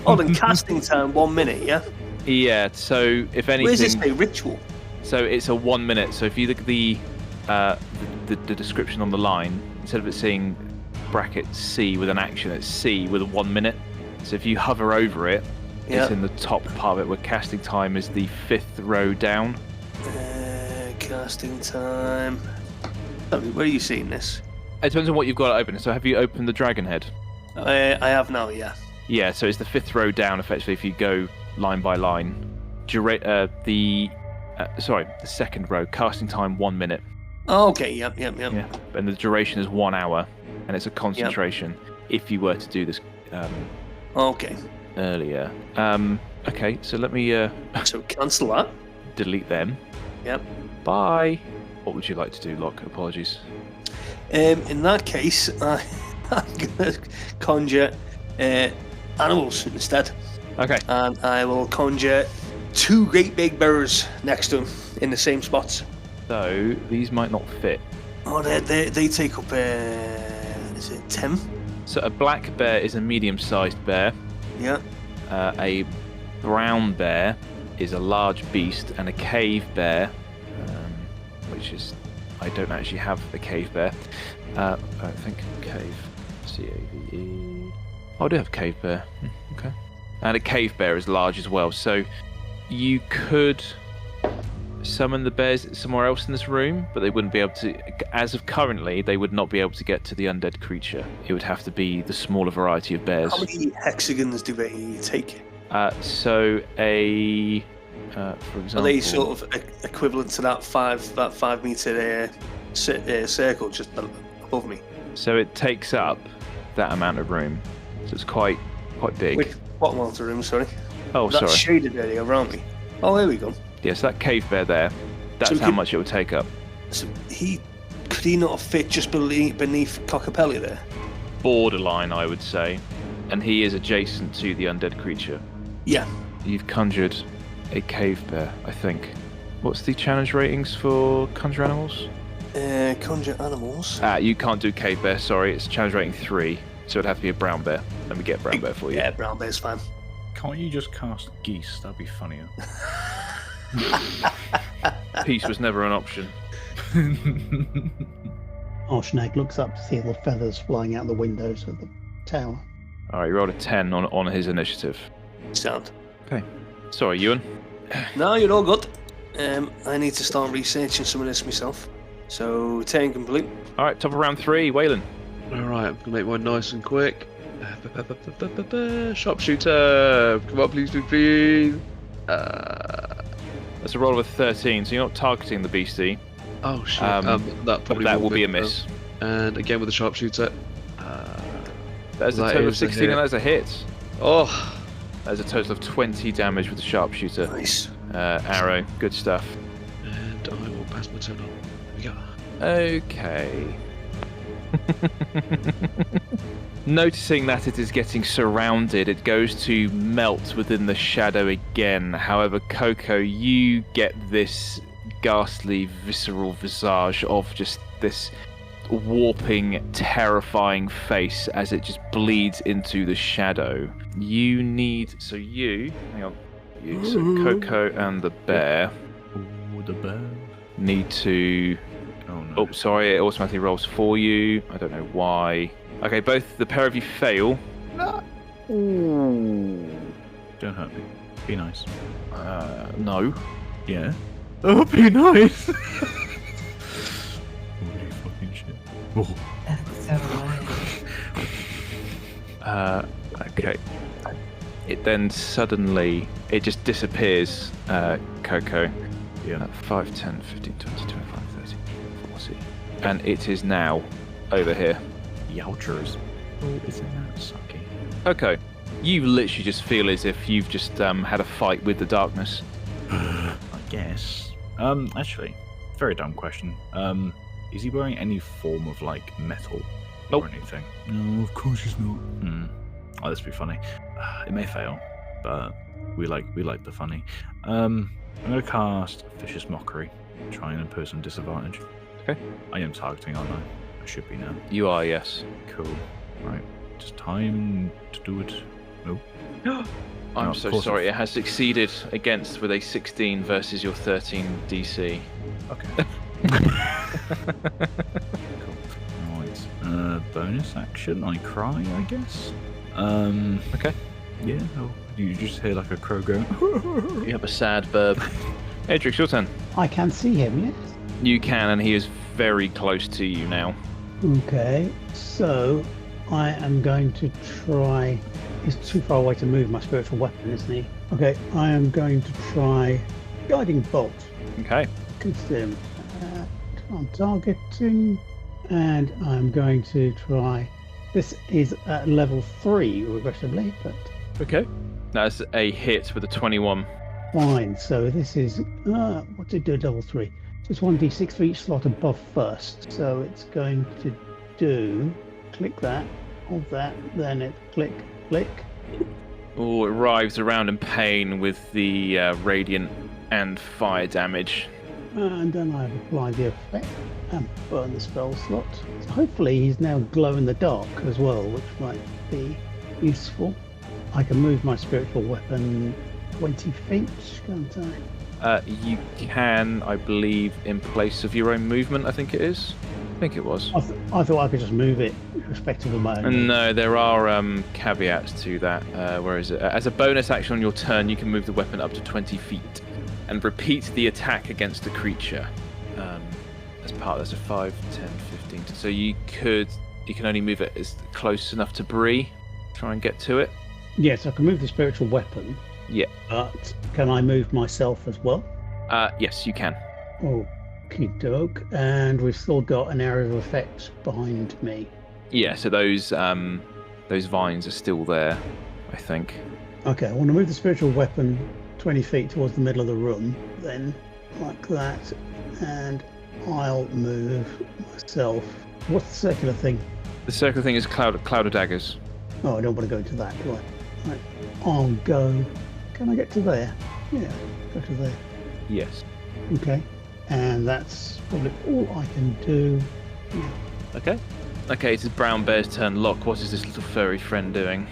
Then casting time 1 minute, yeah? Yeah, so if anything... Where's this a ritual? So it's a 1 minute. So if you look at the description on the line, instead of it saying bracket C with an action, it's C with a 1 minute. So if you hover over it, it's in the top part of it, where casting time is the 5th row down. Casting time... Where are you seeing this? It depends on what you've got open. So have you opened the dragon head? I have now, yeah. Yeah, so it's the 5th row down, effectively, if you go line by line. The 2nd row, casting time 1 minute. Oh, okay, yep. Yeah, and the duration is 1 hour, and it's a concentration if you were to do this okay. earlier. Okay, so let me So cancel that. delete them. Yep. Bye. What would you like to do, Loch? Apologies. In that case, I'm going to conjure animals instead. Okay. And I will conjure 2 great big bears next to them in the same spots. So these might not fit. Oh, they take up, is it 10? So a black bear is a medium-sized bear. Yeah. A brown bear is a large beast, and a cave bear, which is... I don't actually have a cave bear. I think cave. C-A-V-E. Oh, I do have cave bear. Okay. And a cave bear is large as well. So you could summon the bears somewhere else in this room, but they wouldn't be able to... As of currently, they would not be able to get to the undead creature. It would have to be the smaller variety of bears. How many hexagons do they take? So a... for example, are they sort of equivalent to that 5 meter circle just above me? So it takes up that amount of room. So it's quite big. Wait, what amount of room? Sorry. Oh, that sorry. Shaded area around me. Oh, there we go. Yeah, so that cave bear there. That's how much it would take up. So could he not fit just beneath Kokopelli there? Borderline, I would say. And he is adjacent to the undead creature. Yeah. You've conjured a cave bear, I think. What's the challenge ratings for conjure animals? Conjure animals? You can't do cave bear, sorry. It's challenge rating 3, so it'd have to be a brown bear. Let me get a brown bear for you. Yeah, brown bear's fine. Can't you just cast geese? That'd be funnier. Peace was never an option. Arshnag looks up to see all the feathers flying out the windows of the tower. Alright, you rolled a 10 on his initiative. Sound. Okay. Sorry, Ewan. No, you're all good. I need to start researching some of this myself. So, turn complete. Alright, top of round 3, Weylin. Alright, I'm gonna make mine nice and quick. Sharpshooter! Come on, please, please. That's a roll of a 13, so you're not targeting the beastie. Oh shit. That will be a miss. And again with the sharpshooter. There's a That total of is a 16, and hit. that's a hit. Oh! There's a total of 20 damage with the sharpshooter. Nice. Arrow, good stuff. And I will pass my turn on. Here we go. Okay. Noticing that it is getting surrounded, it goes to melt within the shadow again. However, Coco, you get this ghastly, visceral visage of just this warping, terrifying face as it just bleeds into the shadow. You need... So you... Hang on. So Coco and the bear Ooh, the bear. need to... Oh no. Oh, sorry, it automatically rolls for you. I don't know why. Okay, both the pair of you fail. Ooh. Don't hurt me. Be nice. No. Yeah. Oh, be nice. Holy fucking shit. Oh. That's so annoying. Okay. It then suddenly, it just disappears, Coco. Yeah. 5, 10, 15, 20, 25, 30, 40. And it is now over here. Youchers. Oh, isn't that sucky? Okay. You literally just feel as if you've just had a fight with the darkness. I guess. Actually, very dumb question. Is he wearing any form of like metal Nope. or anything? No, of course he's not. Oh, this would be funny. It may fail, but we like the funny. I'm gonna cast Vicious Mockery, try and impose some disadvantage. Okay. I am targeting, aren't I? I should be now. You are, yes. Cool. Right. Just time to do it. Nope. I'm No, of so course sorry. it's- It has succeeded against with a 16 versus your 13 DC. Okay. Cool. Right. Bonus action. I cry, I guess. Okay. Yeah. Oh, you just hear like a crow go. You have a sad burb. Adrick, your turn. I can see him, yes? You can, and he is very close to you now. Okay, so I am going to try. He's too far away to move my spiritual weapon, isn't he? Okay, I am going to try Guiding Bolt. Okay. Consider I'm targeting, and I'm going to try. This is at level 3, regrettably, but Okay. That's a hit with a 21. fine. So this is what did it do at level 3? Just 1d6 for each slot above first. So it's going to do click that, hold that, then it click. Oh, it writhes around in pain with the radiant and fire damage. And then I apply the effect and burn the spell slot. So hopefully he's now glow in the dark as well, which might be useful. I can move my spiritual weapon 20 feet, can't I? You can, I believe, in place of your own movement, I think it is. I think it was. I thought I could just move it irrespective of my own. No, there are caveats to that. Where is it? As a bonus action on your turn, you can move the weapon up to 20 feet and repeat the attack against the creature. As part, that's a 5, 10, 15. So you can only move it as close enough to Bree. Try and get to it. Yes, I can move the spiritual weapon. Yeah. But can I move myself as well? Yes, you can. Okie doke. And we've still got an area of effect behind me. Yeah, so those vines are still there, I think. Okay, I want to move the spiritual weapon 20 feet towards the middle of the room, then like that, and I'll move myself. What's the circular thing? The circle thing is cloud of daggers. Oh, I don't want to go into that, do I? Right, I'll go. Can I get to there? Yeah, go to there. Yes. Okay, and that's probably all I can do. Yeah. Okay. Okay, it's Brown Bear's turn. Loch, what is this little furry friend doing?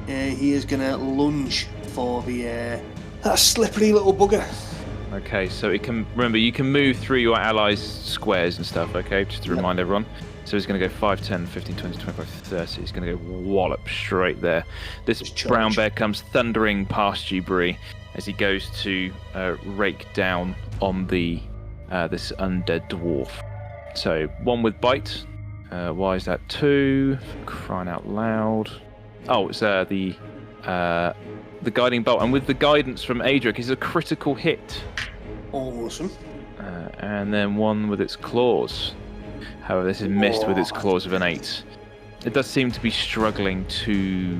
He is going to lunge for that slippery little bugger. Okay, so it can remember you can move through your allies' squares and stuff, okay? Just to remind everyone. So he's going to go 5, 10, 15, 20, 25, 30. He's going to go wallop straight there. This Just brown charge. bear comes thundering past you, Bree, as he goes to rake down on the this undead dwarf. So one with bite, Why is that 2? Crying out loud. Oh, it's the guiding bolt, and with the guidance from Adrick, is a critical hit. Awesome. And then 1 with its claws. However, this is missed with its claws of an 8. It does seem to be struggling to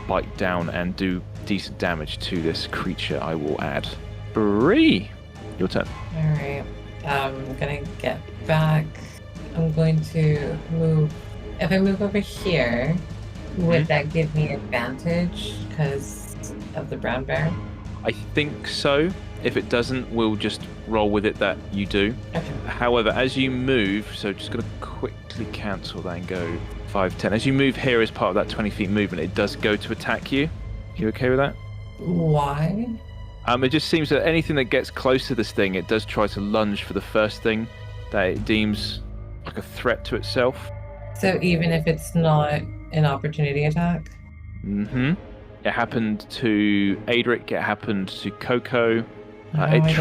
bite down and do decent damage to this creature, I will add. Bree, your turn. Alright. I'm gonna get back. I'm going to move. If I move over here, would that give me advantage because of the brown bear? I think so. If it doesn't, we'll just roll with it that you do. Okay. However, as you move, so just going to quickly cancel that and go 5, 10. As you move here as part of that 20 feet movement, it does go to attack you. You okay with that? Why? It just seems that anything that gets close to this thing, it does try to lunge for the first thing that it deems like a threat to itself. So even if it's not an opportunity attack? Mm-hmm. It happened to Adrick, it happened to Coco. I It didn't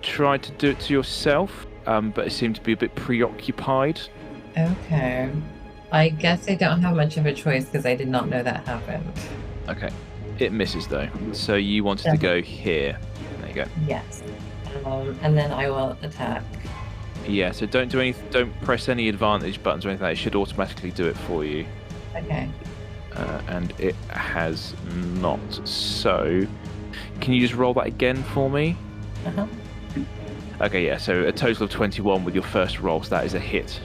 tried to do it to yourself, but it seemed to be a bit preoccupied. Okay. I guess I don't have much of a choice because I did not know that happened. Okay. It misses though. So you wanted to go here. There you go. Yes. And then I will attack. Yeah, so don't press any advantage buttons or anything like that. It should automatically do it for you. Okay. And it has not. So can you just roll that again for me? Uh-huh. Okay, yeah, so a total of 21 with your first roll, so that is a hit.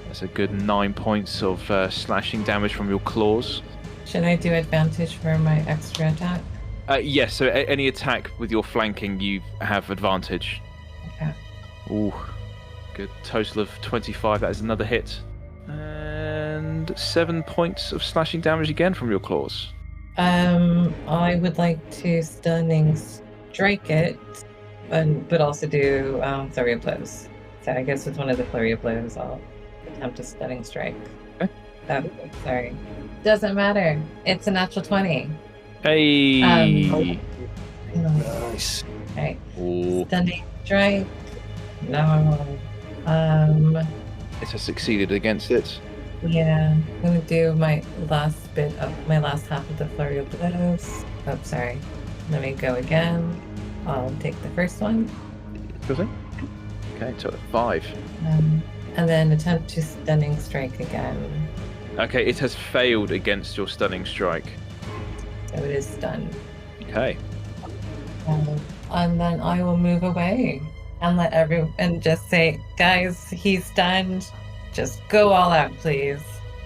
That's a good 9 points of slashing damage from your claws. Should I do advantage for my extra attack? Yes, so any attack with your flanking, you have advantage. Okay. Ooh, good. Total of 25, that is another hit. And 7 points of slashing damage again from your claws. I would like to stunning strike it, but also do flurry of blows. So I guess with one of the flurry of blows, I'll attempt a stunning strike. Okay. Sorry. Doesn't matter. It's a natural 20. Hey! Nice. Okay. Ooh. Stunning strike. No. It has succeeded against it. Yeah. I'm gonna do my last half of the flurry of blows. Oh, sorry. Let me go again. I'll take the first one. Sure thing. Okay, total of 5. And then attempt to stunning strike again. Okay, it has failed against your stunning strike. So it is stunned. Okay. And then I will move away and let everyone and just say, guys, he's stunned. Just go all out, please.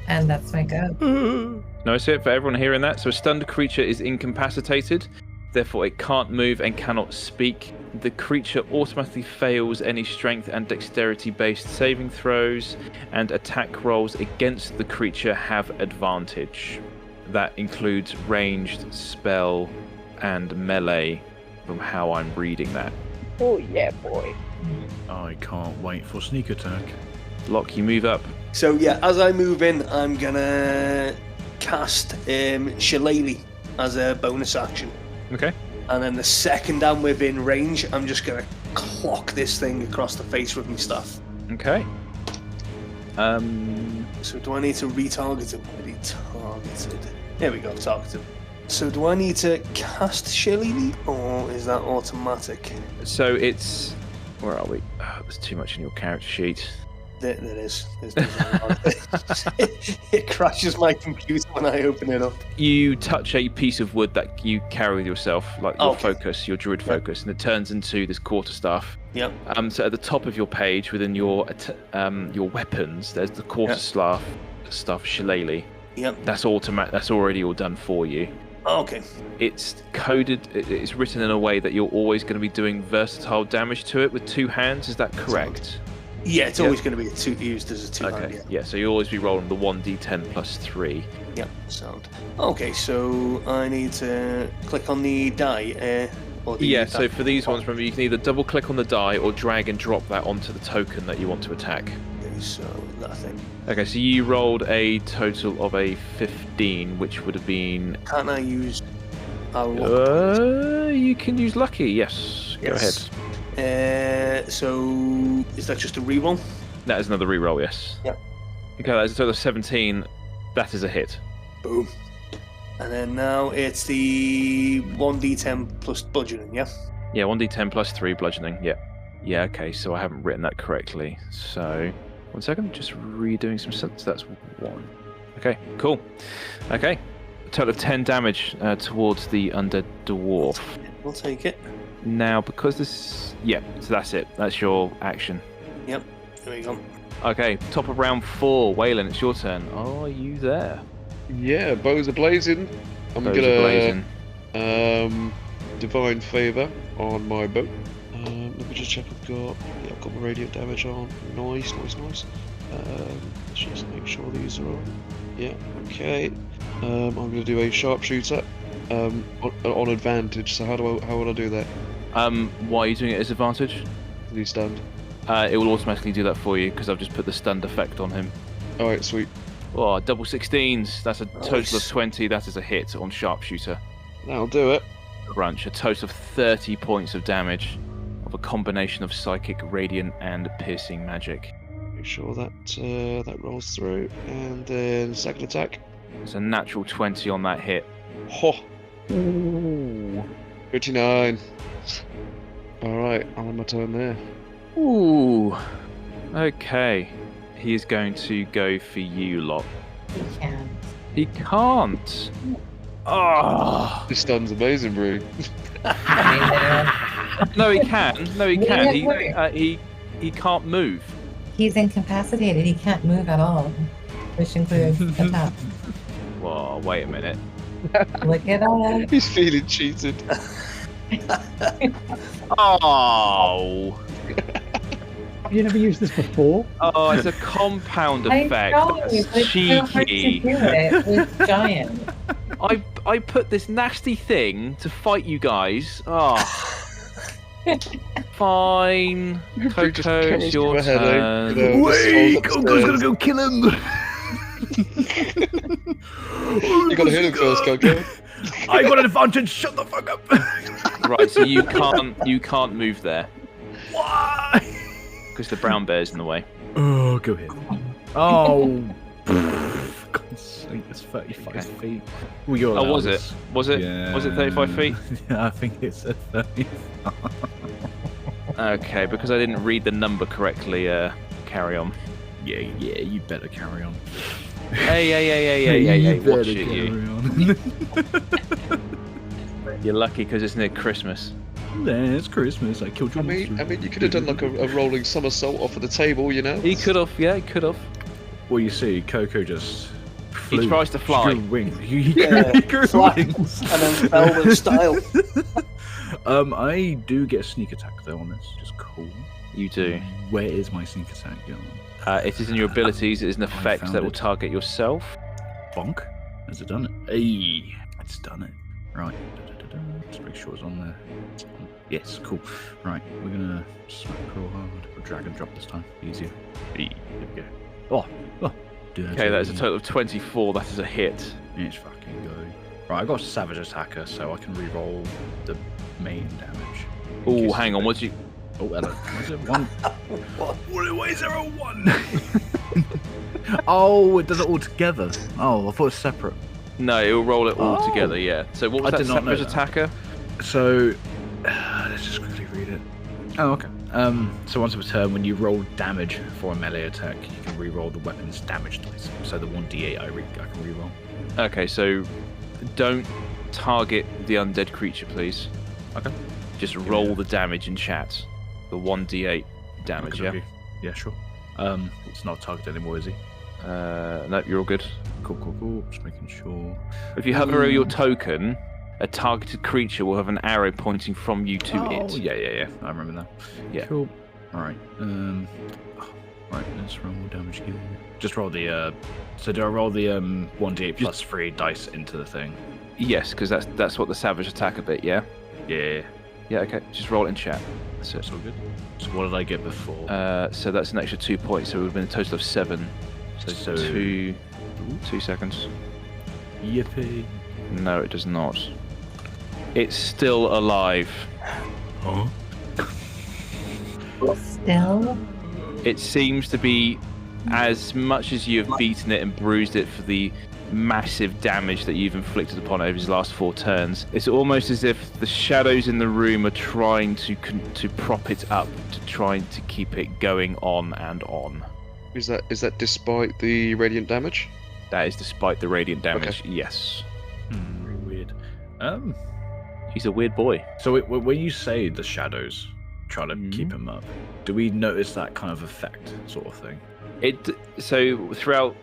And that's my go. No, that's it for everyone hearing that. So a stunned creature is incapacitated, therefore it can't move and cannot speak. The creature automatically fails any strength and dexterity-based saving throws, and attack rolls against the creature have advantage. That includes ranged, spell, and melee, from how I'm reading that. Oh yeah, boy. I can't wait for sneak attack. Loch, you move up. So yeah, as I move in, I'm gonna cast Shillelagh as a bonus action. Okay. And then the second I'm within range, I'm just gonna clock this thing across the face with my staff. Okay. So do I need to retarget him? Retargeted. There we go, targeted. So do I need to cast Shillelagh, or is that automatic? So it's... Where are we? Oh, there's too much in your character sheet. There it is. It crashes my computer when I open it up. You touch a piece of wood that you carry with yourself, like your Okay. focus, your druid focus, and it turns into this quarterstaff. Yep. So at the top of your page, within your weapons, there's the quarterstaff shillelagh. Yep. That's automatic. That's already all done for you. Okay. It's coded. It's written in a way that you're always going to be doing versatile damage to it with 2 hands. Is that correct? Yeah, it's always going to be used as a 2-hand. Okay. Yeah. So you'll always be rolling the 1d10 plus 3. Yep. Sound. Okay, so I need to click on the die. So for these ones, remember, you can either double click on the die or drag and drop that onto the token that you want to attack. Okay, so that thing. Okay, so you rolled a total of a 15, which would have been... Can't I use a luck? You can use lucky, yes. Go ahead. So is that just a reroll? That is another reroll, yes. Yep. Okay, that's a total of 17. That is a hit. Boom. And then now it's the 1d10 plus bludgeoning, yeah? Yeah, 1d10 plus 3 bludgeoning. Yeah. Yeah, okay, so I haven't written that correctly. So, 1 second, just redoing some sense. That's 1. Okay, cool. Okay, a total of 10 damage towards the undead dwarf. We'll take it. Now, because this... Yeah, so that's it. That's your action. Yep, there we go. Okay, top of round 4. Weylin, it's your turn. Are you there? Yeah, bows are blazing. I'm Bows gonna are blazing. divine favor on my bow. Let me just check I've got my radiant damage on. Nice. Let's just make sure these are on. Yeah, okay. I'm gonna do a sharpshooter on advantage. So how would I do that? Why are you doing it as advantage? Is he stunned? It will automatically do that for you because I've just put the stunned effect on him. Alright, sweet. Oh, double 16s. That's a total Nice. of 20. That is a hit on sharpshooter. That'll do it. Crunch. A total of 30 points of damage of a combination of psychic, radiant, and piercing magic. Make sure that that rolls through. And then second attack. It's a natural 20 on that hit. Ho! Ooh. 39. Alright, I'm on my turn there. Ooh. Okay. He is going to go for you, Loch. He can. He can't. Oh. This stun's amazing, Bree. No, he can. No, he can. He can't move. He's incapacitated. He can't move at all, which includes attack. Whoa, wait a minute. Look at that. He's feeling cheated. Oh. Have you never used this before? Oh, it's a compound I effect. know, That's it's so hard to cheeky. do it with giant. I put this nasty thing to fight you guys. Oh. Fine. Bree just Coco, comes it's to your her head, turn. you know, just Wait, falls Coco's gonna upstairs. go kill him. You gotta hit him first, Coco. I got an advantage. Shut the fuck up. Right, so you can't move there Why? because the brown bear's in the way. Oh, go ahead. Oh, for God's sake, it's 35 Okay. feet. Well, you're Oh, allowed was this. it? Was it? Was it 35 feet? Yeah, I think it's a 30. Okay, because I didn't read the number correctly. Carry on. Yeah, you better carry on. Hey, You watch better it, carry you. on. You're lucky because it's near Christmas. Yeah, it's Christmas. I killed your I mean, monster. you could have done like a rolling somersault off of the table, you know? He could have, yeah, he could have. Well, you see, Coco just flew. He tries to fly. He grew wings. He Yeah, grew fly. wings. And then Velvet style. I do get a sneak attack though on this, which is cool. You do. Where is my sneak attack going? It is in your abilities. It is an effect found that will it. target yourself. Bonk. Has it done it? Hey, it's done it. Right. Just make sure it's on there. It's on. Yes, cool. Right, we're gonna smack real hard. We'll drag and drop this time. Easier. Hey, there we go. Oh. Okay, that is a total of 24. That is a hit. Let's fucking go. Right, I got Savage Attacker, so I can reroll the main damage. In Oh, case hang it's on. a What's you? Oh, hello. Was it one? Why is there a one? Oh, it does it all together. Oh, I thought it was separate. No, it will roll it all Oh. together. Yeah. So what was I that did not know savage that. attacker? So, let's just quickly read it. Oh, okay. So once per turn, when you roll damage for a melee attack, you can re-roll the weapon's damage dice. So the 1d8 I can re-roll. Okay, so don't target the undead creature, please. Okay. Just roll the damage in chat. The 1d8 damage, Okay, yeah? okay. Yeah, sure. It's not targeted anymore, is he? No, you're all good. Cool. Just making sure. If you hover over your token, a targeted creature will have an arrow pointing from you to it. Yeah. I remember that. Yeah. Cool. Alright. Right, let's roll damage again. Just roll the, so do I roll the, 1d8 plus 3 dice into the thing? Yes, because that's what the savage attacker bit, yeah? Yeah. Yeah, okay. Just roll it in chat. That's it. That's all good. So what did I get before? So that's an extra 2 points, so it would have been a total of 7. So- 2 seconds. Yippee. No, it does not. It's still alive. Huh? Still? It seems to be, as much as you have beaten it and bruised it for the massive damage that you've inflicted upon it over his last 4 turns, it's almost as if the shadows in the room are trying to prop it up, to trying to keep it going on and on. Is that despite the radiant damage? That is despite the radiant damage, Okay. yes. Very weird. He's a weird boy. So when you say the shadows try to keep him up, do we notice that kind of effect, sort of thing? So throughout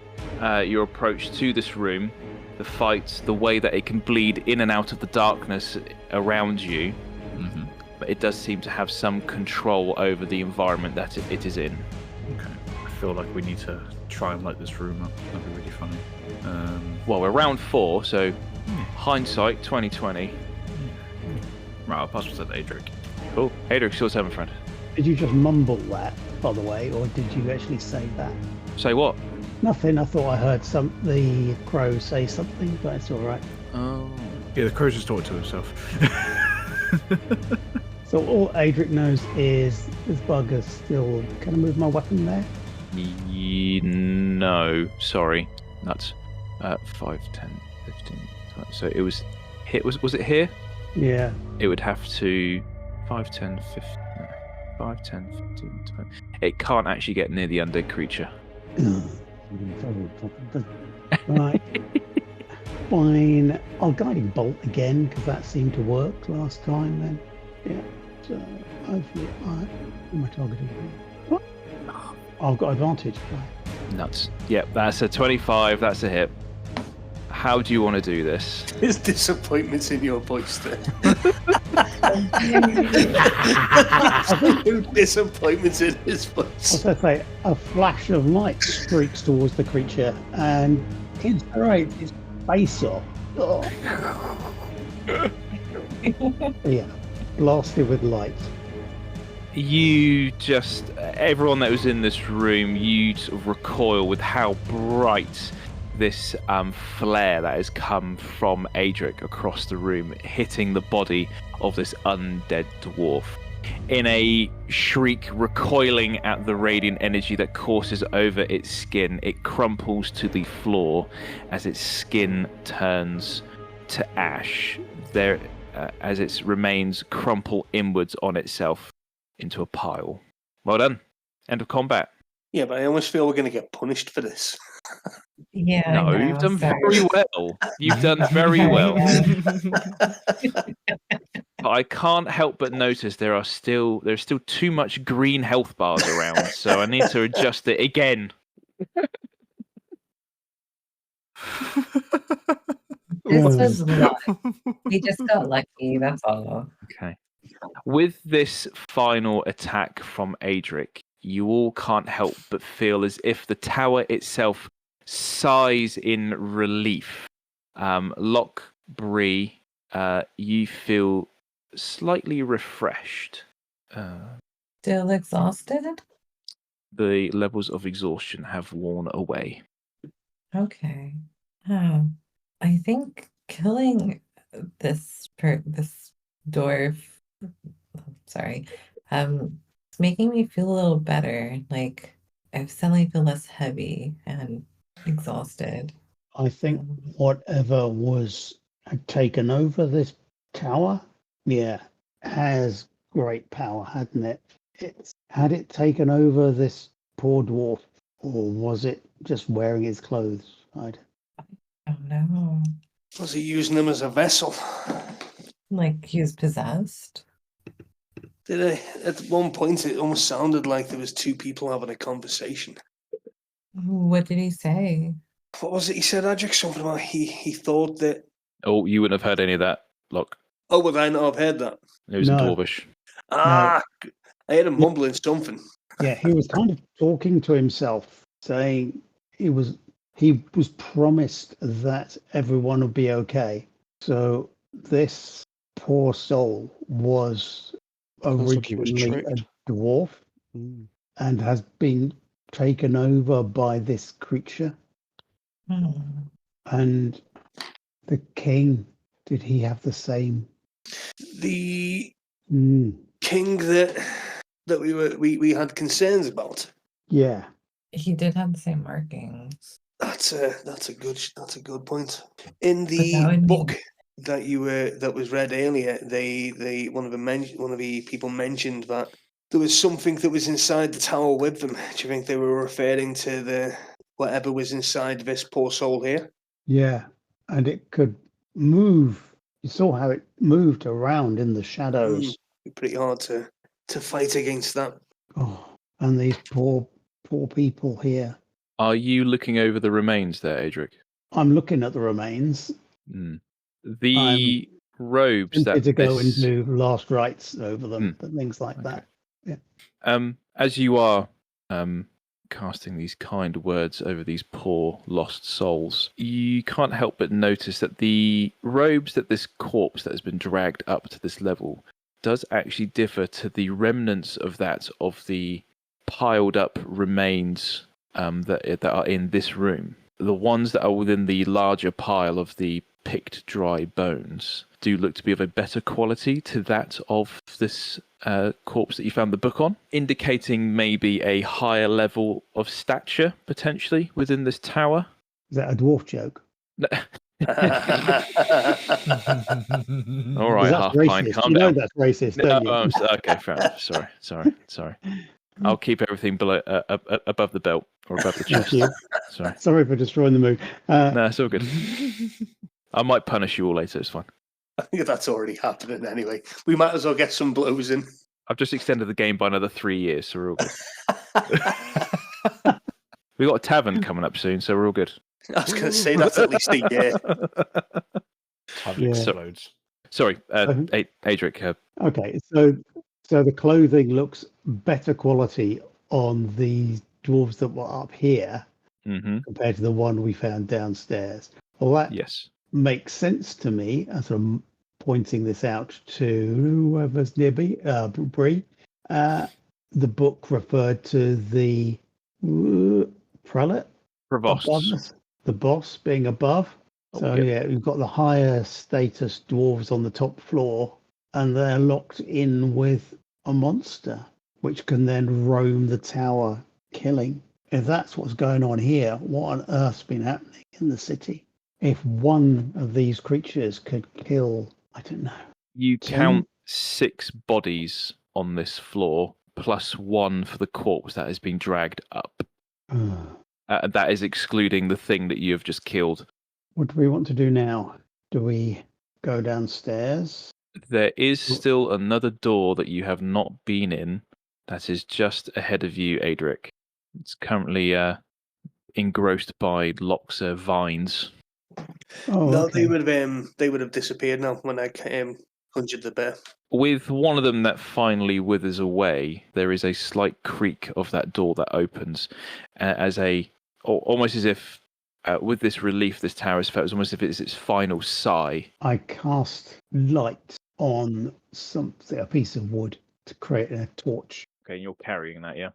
your approach to this room, the fight, the way that it can bleed in and out of the darkness around you, but it does seem to have some control over the environment that it is in. Okay. I feel like we need to try and light this room up. That'd be really funny. Well, we're round 4, so hindsight 2020. Right, I'll pass it to Adrick. Cool. Adric, it's your turn, my friend. Did you just mumble that, by the way, or did you actually say that? Say what? Nothing. I thought I heard the crow say something, but it's all right. Oh. Yeah, the crow's just talking to himself. So all Adric knows is this bugger's still. Can I move my weapon there? No, sorry. That's 5, 10, 15, 20. So it was hit. Was it here? Yeah. It would have to 5, 10, 15. 5, 10, 15, 20. It can't actually get near the undead creature. Right. Fine. I'll guiding bolt again because that seemed to work last time. Then, yeah. So hopefully, am I targeting here? What? I've got advantage. Right. Nuts. Yep, that's a 25. That's a hit. How do you want to do this? There's disappointments in your voice there. Disappointments in his voice. As I say, a flash of light streaks towards the creature and incinerates its face off. Oh. Yeah, blasted with light. You just, everyone that was in this room, you sort of recoil with how bright this flare that has come from Adric across the room, hitting the body of this undead dwarf. In a shriek, recoiling at the radiant energy that courses over its skin, it crumples to the floor as its skin turns to ash. As its remains crumple inwards on itself into a pile. Well done. End of combat. Yeah, but I almost feel we're going to get punished for this. Yeah. No, you've done very well. You've done very well. But I can't help but notice there's still too much green health bars around, so I need to adjust it again. This was luck. He just got lucky, that's all. Okay. With this final attack from Adric, you all can't help but feel as if the tower itself sighs in relief. Loch, Bree, you feel slightly refreshed. Still exhausted? The levels of exhaustion have worn away. Okay. I think killing this dwarf, sorry, it's making me feel a little better. Like I suddenly feel less heavy and exhausted. I think whatever had taken over this tower, has great power, hadn't it? Had it taken over this poor dwarf, or was it just wearing his clothes? Oh no. Was he using them as a vessel? Like he was possessed? At one point, it almost sounded like there was 2 people having a conversation. What did he say? What was it he said, Adric? Something about he thought that... Oh, you wouldn't have heard any of that, Loch. Oh, would I not have heard that? It was in Dwarvish. I heard him mumbling something. Yeah, he was kind of talking to himself, saying he was promised that everyone would be okay. So this poor soul was originally a dwarf and has been taken over by this creature. And the king, did he have the same? The king that we had concerns about. Yeah. He did have the same markings. That's a good point. In But that the would book mean that was read earlier, one of the people mentioned that there was something that was inside the tower with them. Do you think they were referring to the whatever was inside this poor soul here? Yeah. And it could move. You saw how it moved around in the shadows. Be pretty hard to fight against that. Oh, and these poor people here. Are you looking over the remains there, Adric? I'm looking at the remains. The robes Tempted that to go and this... do last rites over them, and things like that. Yeah. As you are casting these kind words over these poor lost souls, you can't help but notice that the robes that this corpse that has been dragged up to this level does actually differ to the remnants of that of the piled up remains that are in this room. The ones that are within the larger pile of the picked dry bones do look to be of a better quality to that of this corpse that you found the book on, indicating maybe a higher level of stature potentially within this tower. Is that a dwarf joke? All right, That's half-pint, racist. calm You know down. that's racist, don't you? Okay, fair enough. Sorry. I'll keep everything below, above the belt or above the chest. Thank you. Sorry for destroying the mood. No, it's all good. I might punish you all later. It's fine. I think that's already happening anyway. We might as well get some blows in. I've just extended the game by another 3 years, so we're all good. We've got a tavern coming up soon, so we're all good. I was going to say that's at least a year. Tavern explodes. Sorry, Adric. Okay, so the clothing looks better quality on the dwarves that were up here compared to the one we found downstairs. Well, that makes sense to me as I'm pointing this out to whoever's near me, Bree. The book referred to the prelate, Provost, the boss being above. So we've got the higher status dwarves on the top floor, and they're locked in with a monster, which can then roam the tower, killing. If that's what's going on here, what on earth's been happening in the city? If one of these creatures could kill, I don't know. You count 6 bodies on this floor, plus 1 for the corpse that has been dragged up. That is excluding the thing that you have just killed. What do we want to do now? Do we go downstairs? There is still another door that you have not been in that is just ahead of you, Adric. It's currently engrossed by Loch's vines. Oh, no, okay. they would have disappeared now when I conjured the bear. With one of them that finally withers away, there is a slight creak of that door that opens, almost as if with this relief this tower has felt, it's almost as if it's its final sigh. I cast light on something, a piece of wood, to create a torch. Okay, and you're carrying that, yeah?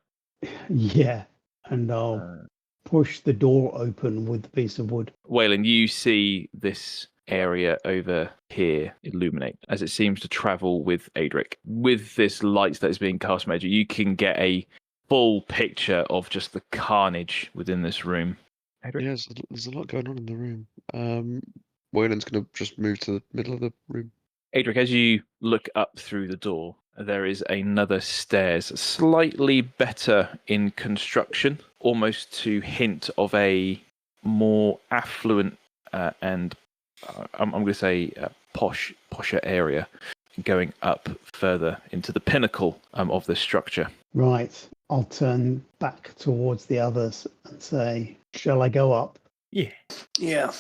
Yeah, and I'll push the door open with the piece of wood. Weylin, you see this area over here illuminate as it seems to travel with Adric. With this light that is being cast from Adric, you can get a full picture of just the carnage within this room. Adric? Yeah, there's a lot going on in the room. Weylin's going to just move to the middle of the room. Adric, as you look up through the door, there is another stairs, slightly better in construction, almost to hint of a more affluent and I'm going to say posher area, going up further into the pinnacle of this structure. Right. I'll turn back towards the others and say, shall I go up? Yeah. Yeah.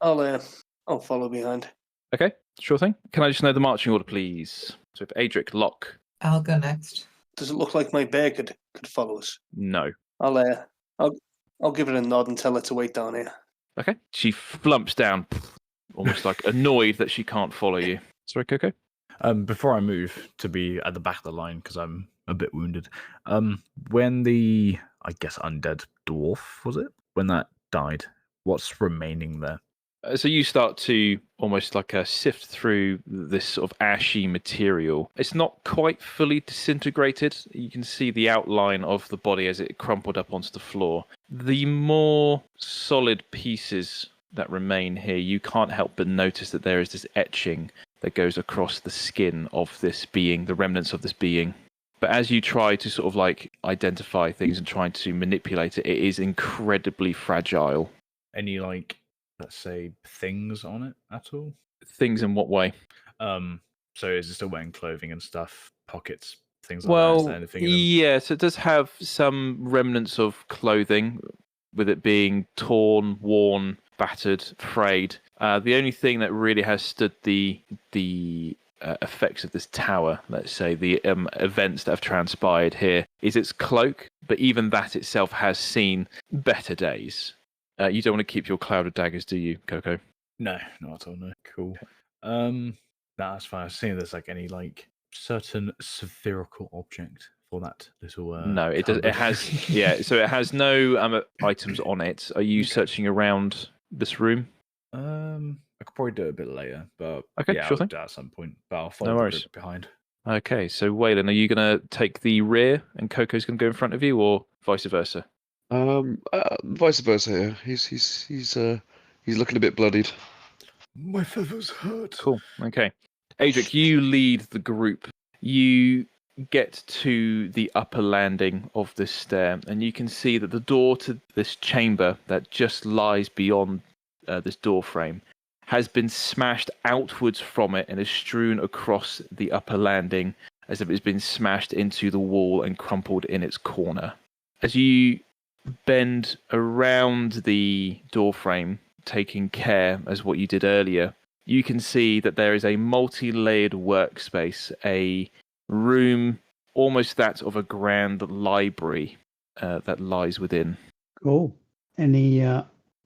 I'll follow behind. Okay, sure thing. Can I just know the marching order, please? So if Adric, Loch. I'll go next. Does it look like my bear could follow us? No. I'll give it a nod and tell her to wait down here. Okay. She flumps down, almost like annoyed that she can't follow you. Sorry, Coco? Before I move to be at the back of the line, because I'm a bit wounded, when the, I guess, undead dwarf, was it? When that died, what's remaining there? So you start to almost like sift through this sort of ashy material. It's not quite fully disintegrated. You can see the outline of the body as it crumpled up onto the floor. The more solid pieces that remain here, you can't help but notice that there is this etching that goes across the skin of this being, the remnants of this being. But as you try to sort of like identify things and try to manipulate it, it is incredibly fragile. Any like, let's say, things on it at all? Things in what way? So is it still wearing clothing and stuff, pockets, things like that? Well, Is there anything in them? yes, it does have some remnants of clothing, with it being torn, worn, battered, frayed. The only thing that really has stood the effects of this tower, let's say, the events that have transpired here, is its cloak, but even that itself has seen better days. You don't want to keep your cloud of daggers, do you, Coco? No, not at all. No, cool. No, that's fine. I was seeing there's like any like certain spherical object for that little. No, it does. It has. Yeah, so it has no items on it. Are you searching around this room? I could probably do it a bit later, but Okay, yeah, sure I'll thing. do it at some point. But I'll follow No the worries. group behind. Okay, so Weylin, are you going to take the rear and Coco's going to go in front of you, or vice versa? Vice versa. Yeah. He's looking a bit bloodied. My feathers hurt. Cool. Okay, Adrick, you lead the group. You get to the upper landing of this stair, and you can see that the door to this chamber that just lies beyond this door frame has been smashed outwards from it and is strewn across the upper landing as if it's been smashed into the wall and crumpled in its corner. As you bend around the door frame, taking care as what you did earlier, you can see that there is a multi-layered workspace, a room almost that of a grand library that lies within. Cool. Any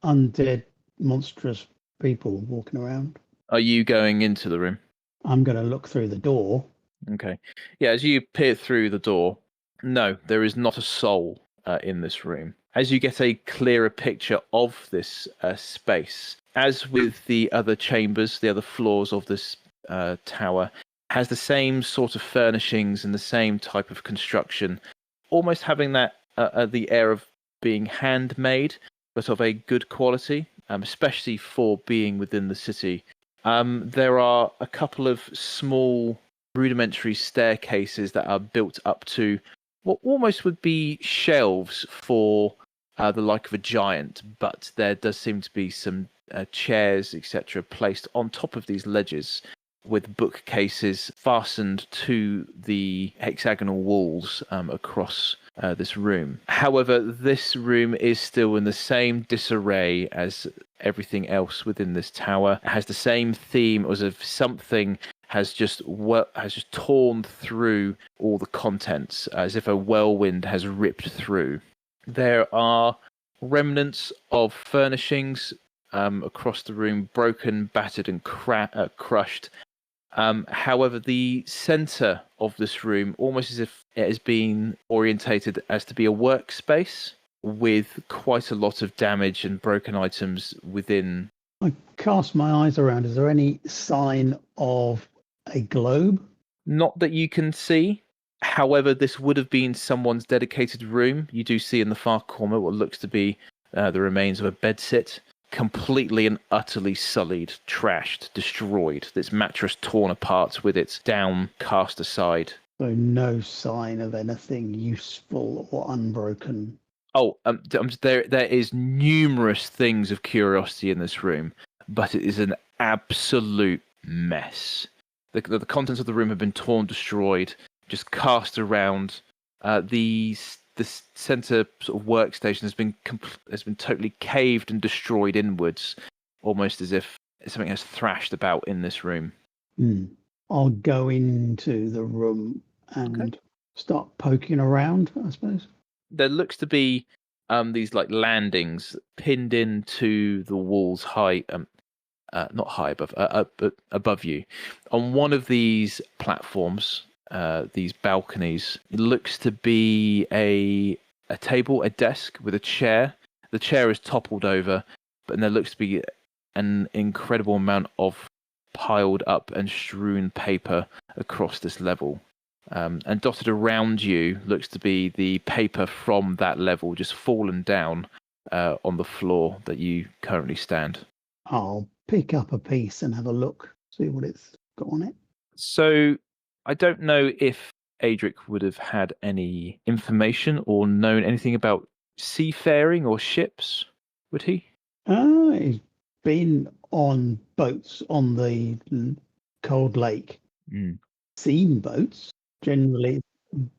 undead, monstrous people walking around? Are you going into the room? I'm going to look through the door. Okay. Yeah, as you peer through the door, no, there is not a soul in this room. As you get a clearer picture of this space, as with the other chambers, the other floors of this tower, has the same sort of furnishings and the same type of construction, almost having that the air of being handmade, but of a good quality, especially for being within the city. There are a couple of small rudimentary staircases that are built up to what almost would be shelves for the like of a giant, but there does seem to be some chairs, etc., placed on top of these ledges, with bookcases fastened to the hexagonal walls across this room. However, this room is still in the same disarray as everything else within this tower. It has the same theme as if something has just torn through all the contents, as if a whirlwind has ripped through. There are remnants of furnishings across the room, broken, battered, and crushed. However, the center of this room, almost as if it has been orientated as to be a workspace, with quite a lot of damage and broken items within. I cast my eyes around. Is there any sign of a globe? Not that you can see. However, this would have been someone's dedicated room. You do see in the far corner what looks to be the remains of a bedsit, completely and utterly sullied, trashed, destroyed. Its mattress torn apart with its down cast aside. So no sign of anything useful or unbroken. Oh, there is numerous things of curiosity in this room, but it is an absolute mess. The contents of the room have been torn, destroyed, just cast around. The center sort of workstation has been totally caved and destroyed inwards, almost as if something has thrashed about in this room. I'll go into the room and start poking around, I suppose. There looks to be these like landings pinned into the walls not high above you. On one of these platforms, these balconies, it looks to be a table, a desk with a chair. The chair is toppled over, but there looks to be an incredible amount of piled up and strewn paper across this level. And dotted around you looks to be the paper from that level just fallen down on the floor that you currently stand. I'll pick up a piece and have a look, see what it's got on it. So I don't know if Adrick would have had any information or known anything about seafaring or ships, would he? He's been on boats on the cold lake. Seen boats, generally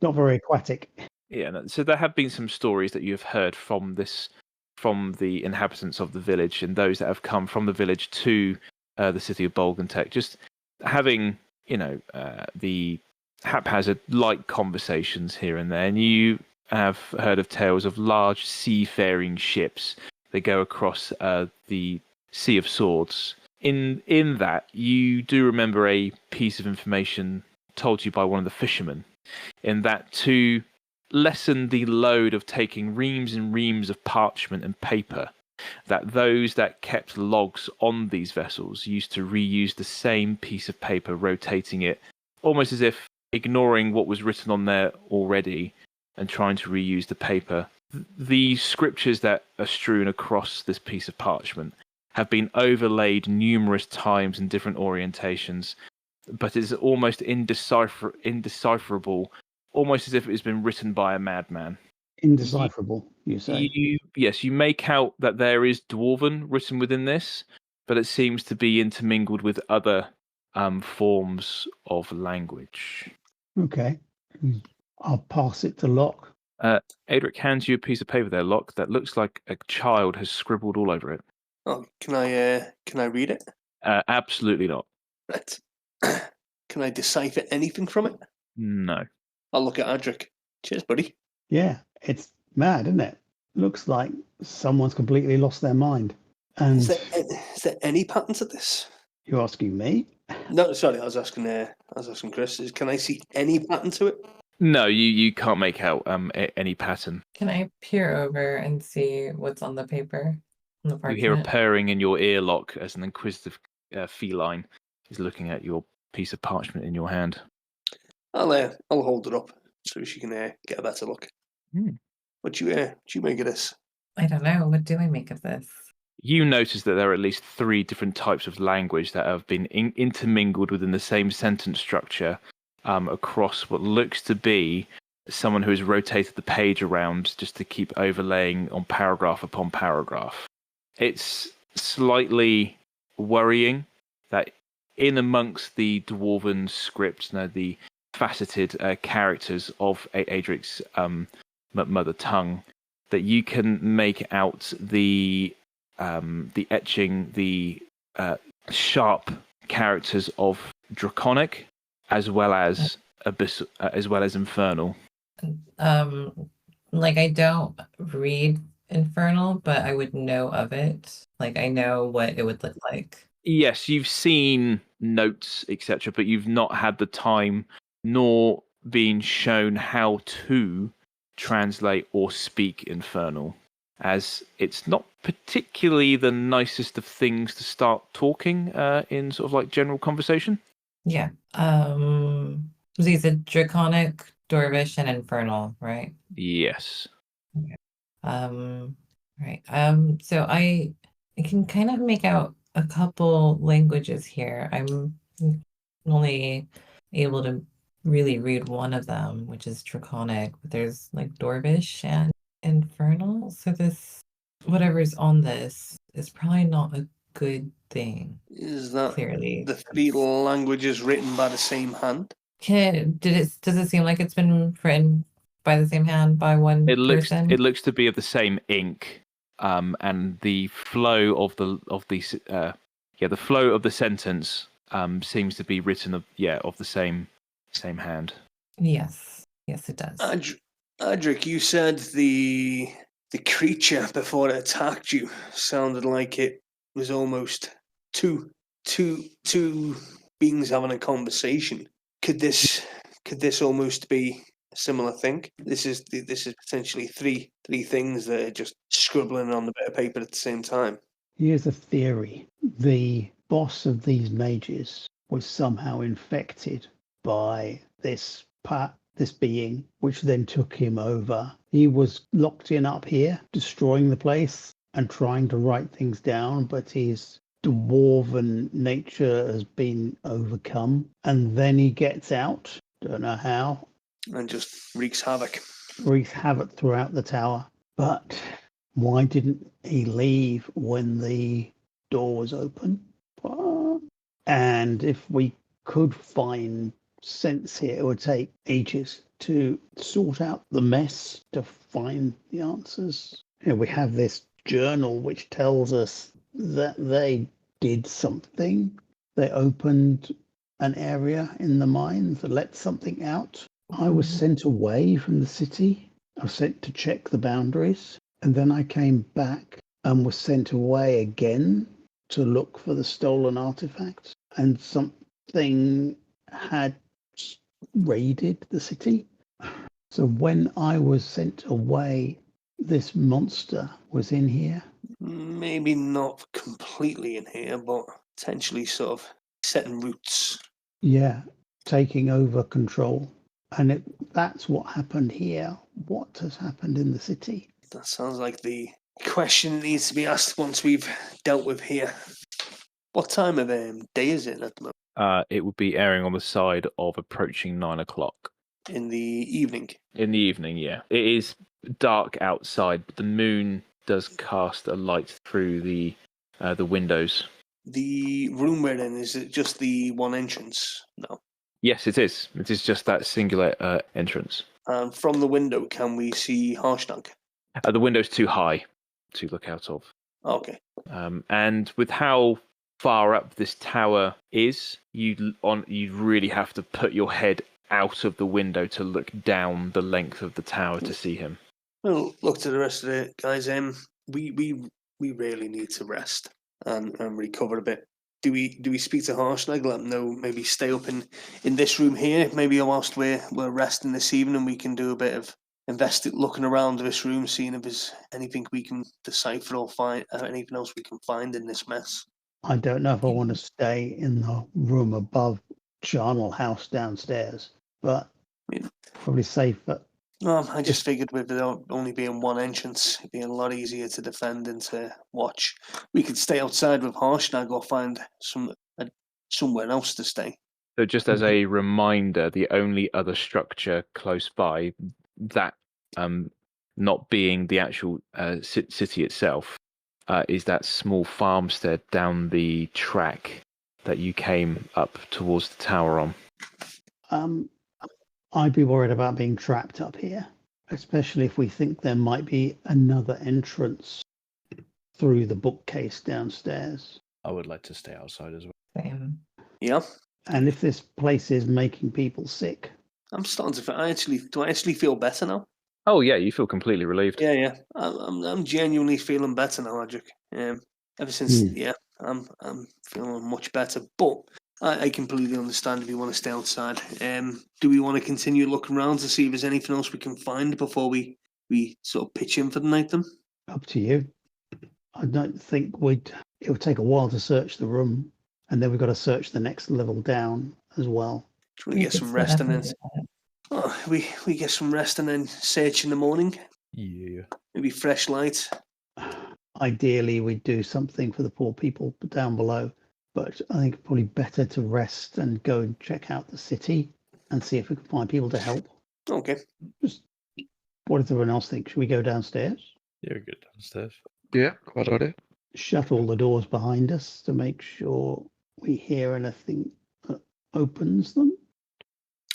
not very aquatic. Yeah, so there have been some stories that you have heard from the inhabitants of the village and those that have come from the village to the city of Bolgantech, just having, the haphazard light conversations here and there. And you have heard of tales of large seafaring ships that go across the Sea of Swords. In that, you do remember a piece of information told to you by one of the fishermen, in that to lessen the load of taking reams and reams of parchment and paper, that those that kept logs on these vessels used to reuse the same piece of paper, rotating it almost as if ignoring what was written on there already and trying to reuse the paper. The scriptures that are strewn across this piece of parchment have been overlaid numerous times in different orientations, but it's almost indecipherable, almost as if it has been written by a madman. Indecipherable, you say? Yes, you make out that there is Dwarven written within this, but it seems to be intermingled with other forms of language. Okay. I'll pass it to Loch. Adrick hands you a piece of paper there, Loch, that looks like a child has scribbled all over it. Oh, can I read it? Absolutely not. Right. Can I decipher anything from it? No. I'll look at Adrick. Cheers, buddy. Yeah, it's mad, isn't it? Looks like someone's completely lost their mind. And Is there any pattern to this? you're asking me? No, sorry, I was asking Chris. Can I see any pattern to it? No, you can't make out any pattern. Can I peer over and see what's on the paper? On the You hear a parchment? purring in your ear, Loch, as an inquisitive feline is looking at your piece of parchment in your hand. I'll hold it up so she can get a better look. What do you make of this? I don't know. What do I make of this? You notice that there are at least 3 different types of language that have been intermingled within the same sentence structure across what looks to be someone who has rotated the page around just to keep overlaying on paragraph upon paragraph. It's slightly worrying that in amongst the Dwarven script, the faceted characters of Adrick's mother tongue, that you can make out the etching, the sharp characters of Draconic, as well as Abyssal, as well as Infernal. Like, I don't read Infernal, but I would know of it. Like, I know what it would look like. Yes, you've seen notes, etc., but you've not had the time nor been shown how to translate or speak Infernal, as it's not particularly the nicest of things to start talking in sort of like general conversation. Yeah. So you said Draconic, Dwarvish, and Infernal, right? Yes. Okay. Right. So I can kind of make out a couple languages here. I'm only able to really read one of them, which is Draconic, but there's like Dwarvish and Infernal. So this, whatever's on this, is probably not a good thing. Is that Clearly the 3 languages written by the same hand? Does it seem like it's been written by the same hand by one person? It looks to be of the same ink, and the flow of the flow of the sentence seems to be written of the same hand. Yes, it does. Adrick, you said the creature before it attacked you sounded like it was almost two beings having a conversation. Could this almost be a similar thing? This is potentially three things that are just scribbling on the bit of paper at the same time. Here's a theory. The boss of these mages was somehow infected by this being, which then took him over. He was locked in up here, destroying the place and trying to write things down, but his dwarven nature has been overcome. And then he gets out, don't know how. And just wreaks havoc. Wreaks havoc throughout the tower. But why didn't he leave when the door was open? And if we could find sense here, it would take ages to sort out the mess, to find the answers. We have this journal which tells us that they did something. They opened an area in the mines that let something out. I was sent away from the city. I was sent to check the boundaries. And then I came back and was sent away again to look for the stolen artifacts. And something had raided the city. So when I was sent away, this monster was in here. Maybe not completely in here, but potentially sort of setting roots. Yeah, taking over control. And that's what happened here. What has happened in the city? That sounds like the question that needs to be asked once we've dealt with here. What time of day is it at the moment? It would be airing on the side of approaching 9 o'clock. In the evening? In the evening, yeah. It is dark outside, but the moon does cast a light through the windows. The room we're in, is it just the one entrance? No. Yes, it is. It is just that singular entrance. And from the window, can we see Hartsvale? The window's too high to look out of. Okay. And with how far up this tower is, you'd really have to put your head out of the window to look down the length of the tower to see him. Well, look to the rest of it, guys. We really need to rest and recover a bit. Do we speak to Hartsvale, let them know, maybe stay up in this room here, maybe whilst we're resting this evening, we can do a bit of looking around this room, seeing if there's anything we can decipher or find, anything else we can find in this mess. I don't know if I want to stay in the room above charnel house downstairs, but probably safer. I just figured with there only being one entrance, it'd be a lot easier to defend and to watch. We could stay outside with Hartsvale or find somewhere else to stay. So just as a reminder, the only other structure close by, that not being the actual city itself, is that small farmstead down the track that you came up towards the tower on. I'd be worried about being trapped up here, especially if we think there might be another entrance through the bookcase downstairs. I would like to stay outside as well. Same. Yeah. And if this place is making people sick. I'm starting to feel, do I actually feel better now? Oh yeah, you feel completely relieved. Yeah. I'm genuinely feeling better now, Adrick. Ever since, I'm feeling much better. But I completely understand if you want to stay outside. Do we want to continue looking around to see if there's anything else we can find before we sort of pitch in for the night then? Up to you. I don't think it would take a while to search the room, and then we've got to search the next level down as well. Do you want to get some rest and then we get some rest and then search in the morning? Yeah. Maybe fresh light. Ideally, we'd do something for the poor people down below. But I think it's probably better to rest and go and check out the city and see if we can find people to help. Okay. What does everyone else think? Should we go downstairs? Yeah, we're good downstairs. Yeah, quite idea. Shut all the doors behind us to make sure we hear anything that opens them.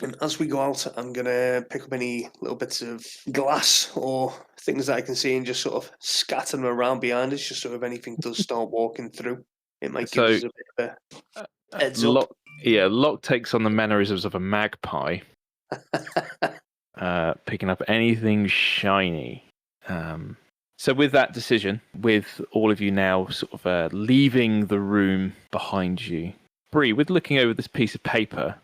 And as we go out, I'm going to pick up any little bits of glass or things that I can see and just sort of scatter them around behind us, just so if anything does start walking through. It might give us a bit of a heads up. Loch takes on the mannerisms of a magpie, picking up anything shiny. So with that decision, with all of you now sort of leaving the room behind you, Bree, with looking over this piece of paper,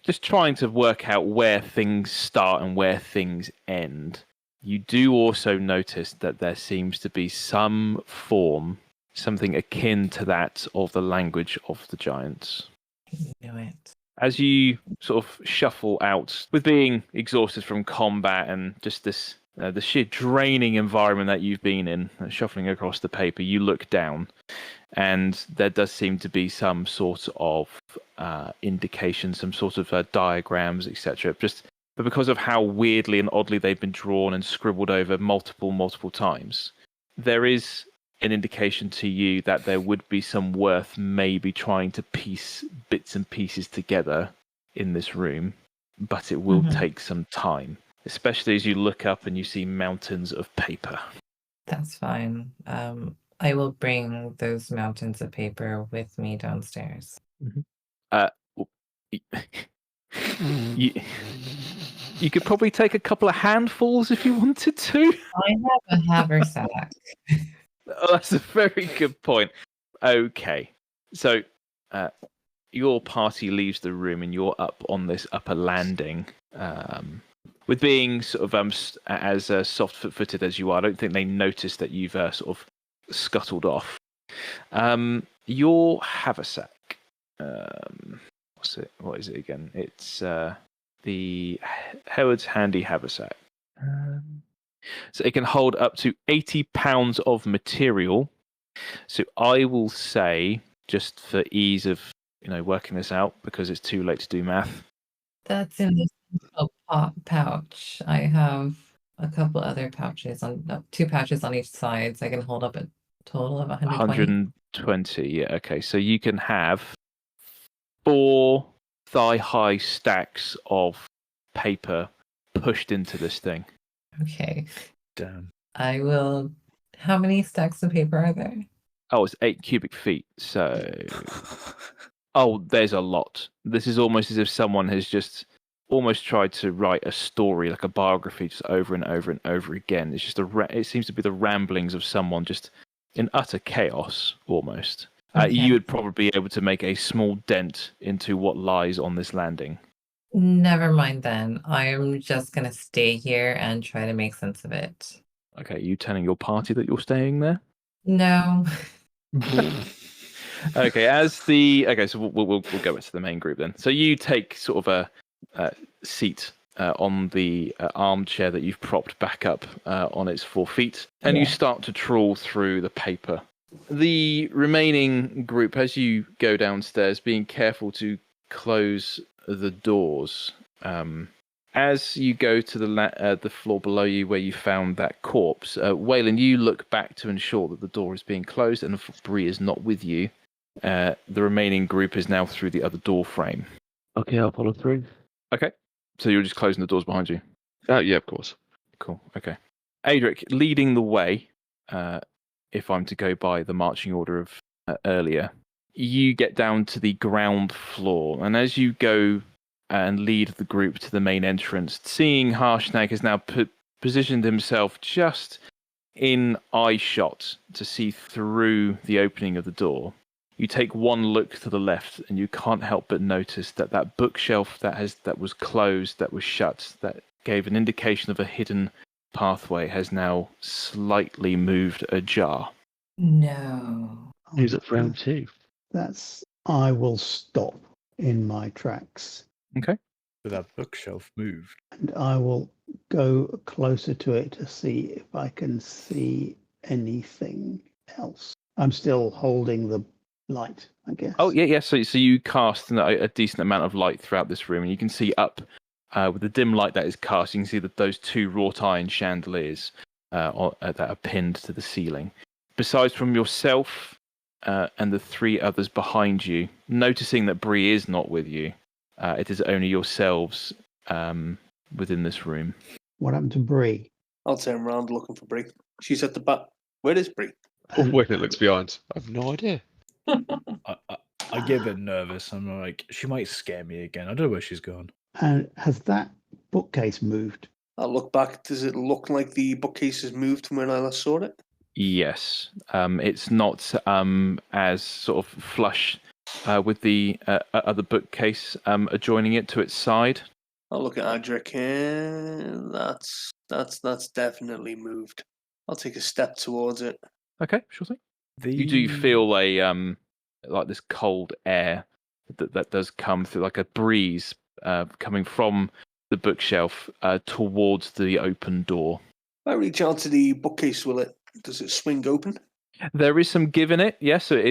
just trying to work out where things start and where things end, you do also notice that there seems to be some form something akin to that of the language of the giants. I knew it. As you sort of shuffle out, with being exhausted from combat and just this the sheer draining environment that you've been in, shuffling across the paper, you look down, and there does seem to be some sort of indication, some sort of diagrams, etc. But because of how weirdly and oddly they've been drawn and scribbled over multiple times, there is an indication to you that there would be some worth maybe trying to piece bits and pieces together in this room, but it will take some time, especially as you look up and you see mountains of paper. That's fine. I will bring those mountains of paper with me downstairs. You could probably take a couple of handfuls if you wanted to. I have a haversack. Oh, that's a very good point. Okay, so your party leaves the room and you're up on this upper landing. With being sort of as soft-footed as you are, I don't think they notice that you've sort of scuttled off. Your haversack. What is it again? It's the Howard's Handy Haversack. So it can hold up to 80 pounds of material. So I will say, just for ease of working this out, because it's too late to do math. That's in this little pouch. I have a couple other pouches two pouches on each side, so I can hold up a total of 120. 120, yeah, okay. So you can have 4 thigh-high stacks of paper pushed into this thing. Okay. Damn. I will. How many stacks of paper are there? Oh, it's 8 cubic feet. So, there's a lot. This is almost as if someone has just almost tried to write a story, like a biography, just over and over and over again. It's just it seems to be the ramblings of someone just in utter chaos, almost. Okay. You would probably be able to make a small dent into what lies on this landing. Never mind then. I'm just going to stay here and try to make sense of it. Okay, are you telling your party that you're staying there? No. Okay, so we'll go into the main group then. So you take sort of a seat on the armchair that you've propped back up on its 4 feet, and you start to trawl through the paper. The remaining group, as you go downstairs, being careful to close the doors. As you go to the floor below you where you found that corpse, Weylin, you look back to ensure that the door is being closed and Bree is not with you. The remaining group is now through the other door frame. Okay, I'll follow through. Okay, so you're just closing the doors behind you? Yeah, of course. Cool, okay. Adrick, leading the way, if I'm to go by the marching order of earlier, you get down to the ground floor, and as you go and lead the group to the main entrance, seeing Harshnag has now positioned himself just in eye shot to see through the opening of the door. You take one look to the left, and you can't help but notice that bookshelf that was closed, that was shut, that gave an indication of a hidden pathway, has now slightly moved ajar. No. Who's at round 2? I will stop in my tracks. Okay. So that bookshelf moved. And I will go closer to it to see if I can see anything else. I'm still holding the light, I guess. Oh, yeah. So you cast a decent amount of light throughout this room, and you can see up with the dim light that is cast, you can see that those 2 wrought iron chandeliers that are pinned to the ceiling. Besides from yourself and the 3 others behind you, noticing that Bree is not with you, it is only yourselves within this room. What happened to Bree? I'll turn around looking for Bree. She's at the back. Where is Bree? Oh, wait, it looks behind. I have no idea. I get a bit nervous. I'm like, she might scare me again. I don't know where she's gone. And has that bookcase moved? I'll look back. Does it look like the bookcase has moved from when I last saw it? Yes. It's not as sort of flush with the other bookcase adjoining it to its side. I'll look at Adrick. That's definitely moved. I'll take a step towards it. Okay, sure thing. You do feel a like this cold air that does come through, like a breeze coming from the bookshelf towards the open door. If I reach out to the bookcase, does it swing open? There is some give in it, yes. So it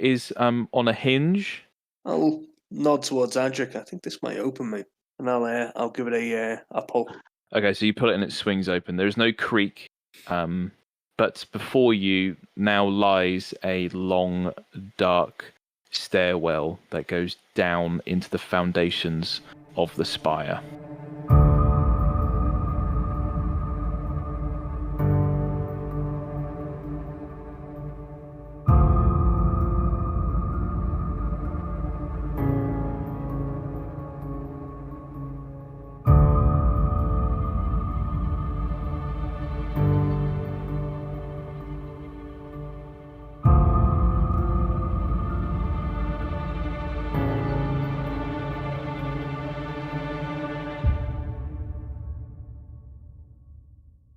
is on a hinge. I'll nod towards Adrick. I think this might open, mate, and I'll give it a pull. Okay, so you pull it and it swings open. There is no creak, but before you now lies a long, dark stairwell that goes down into the foundations of the spire.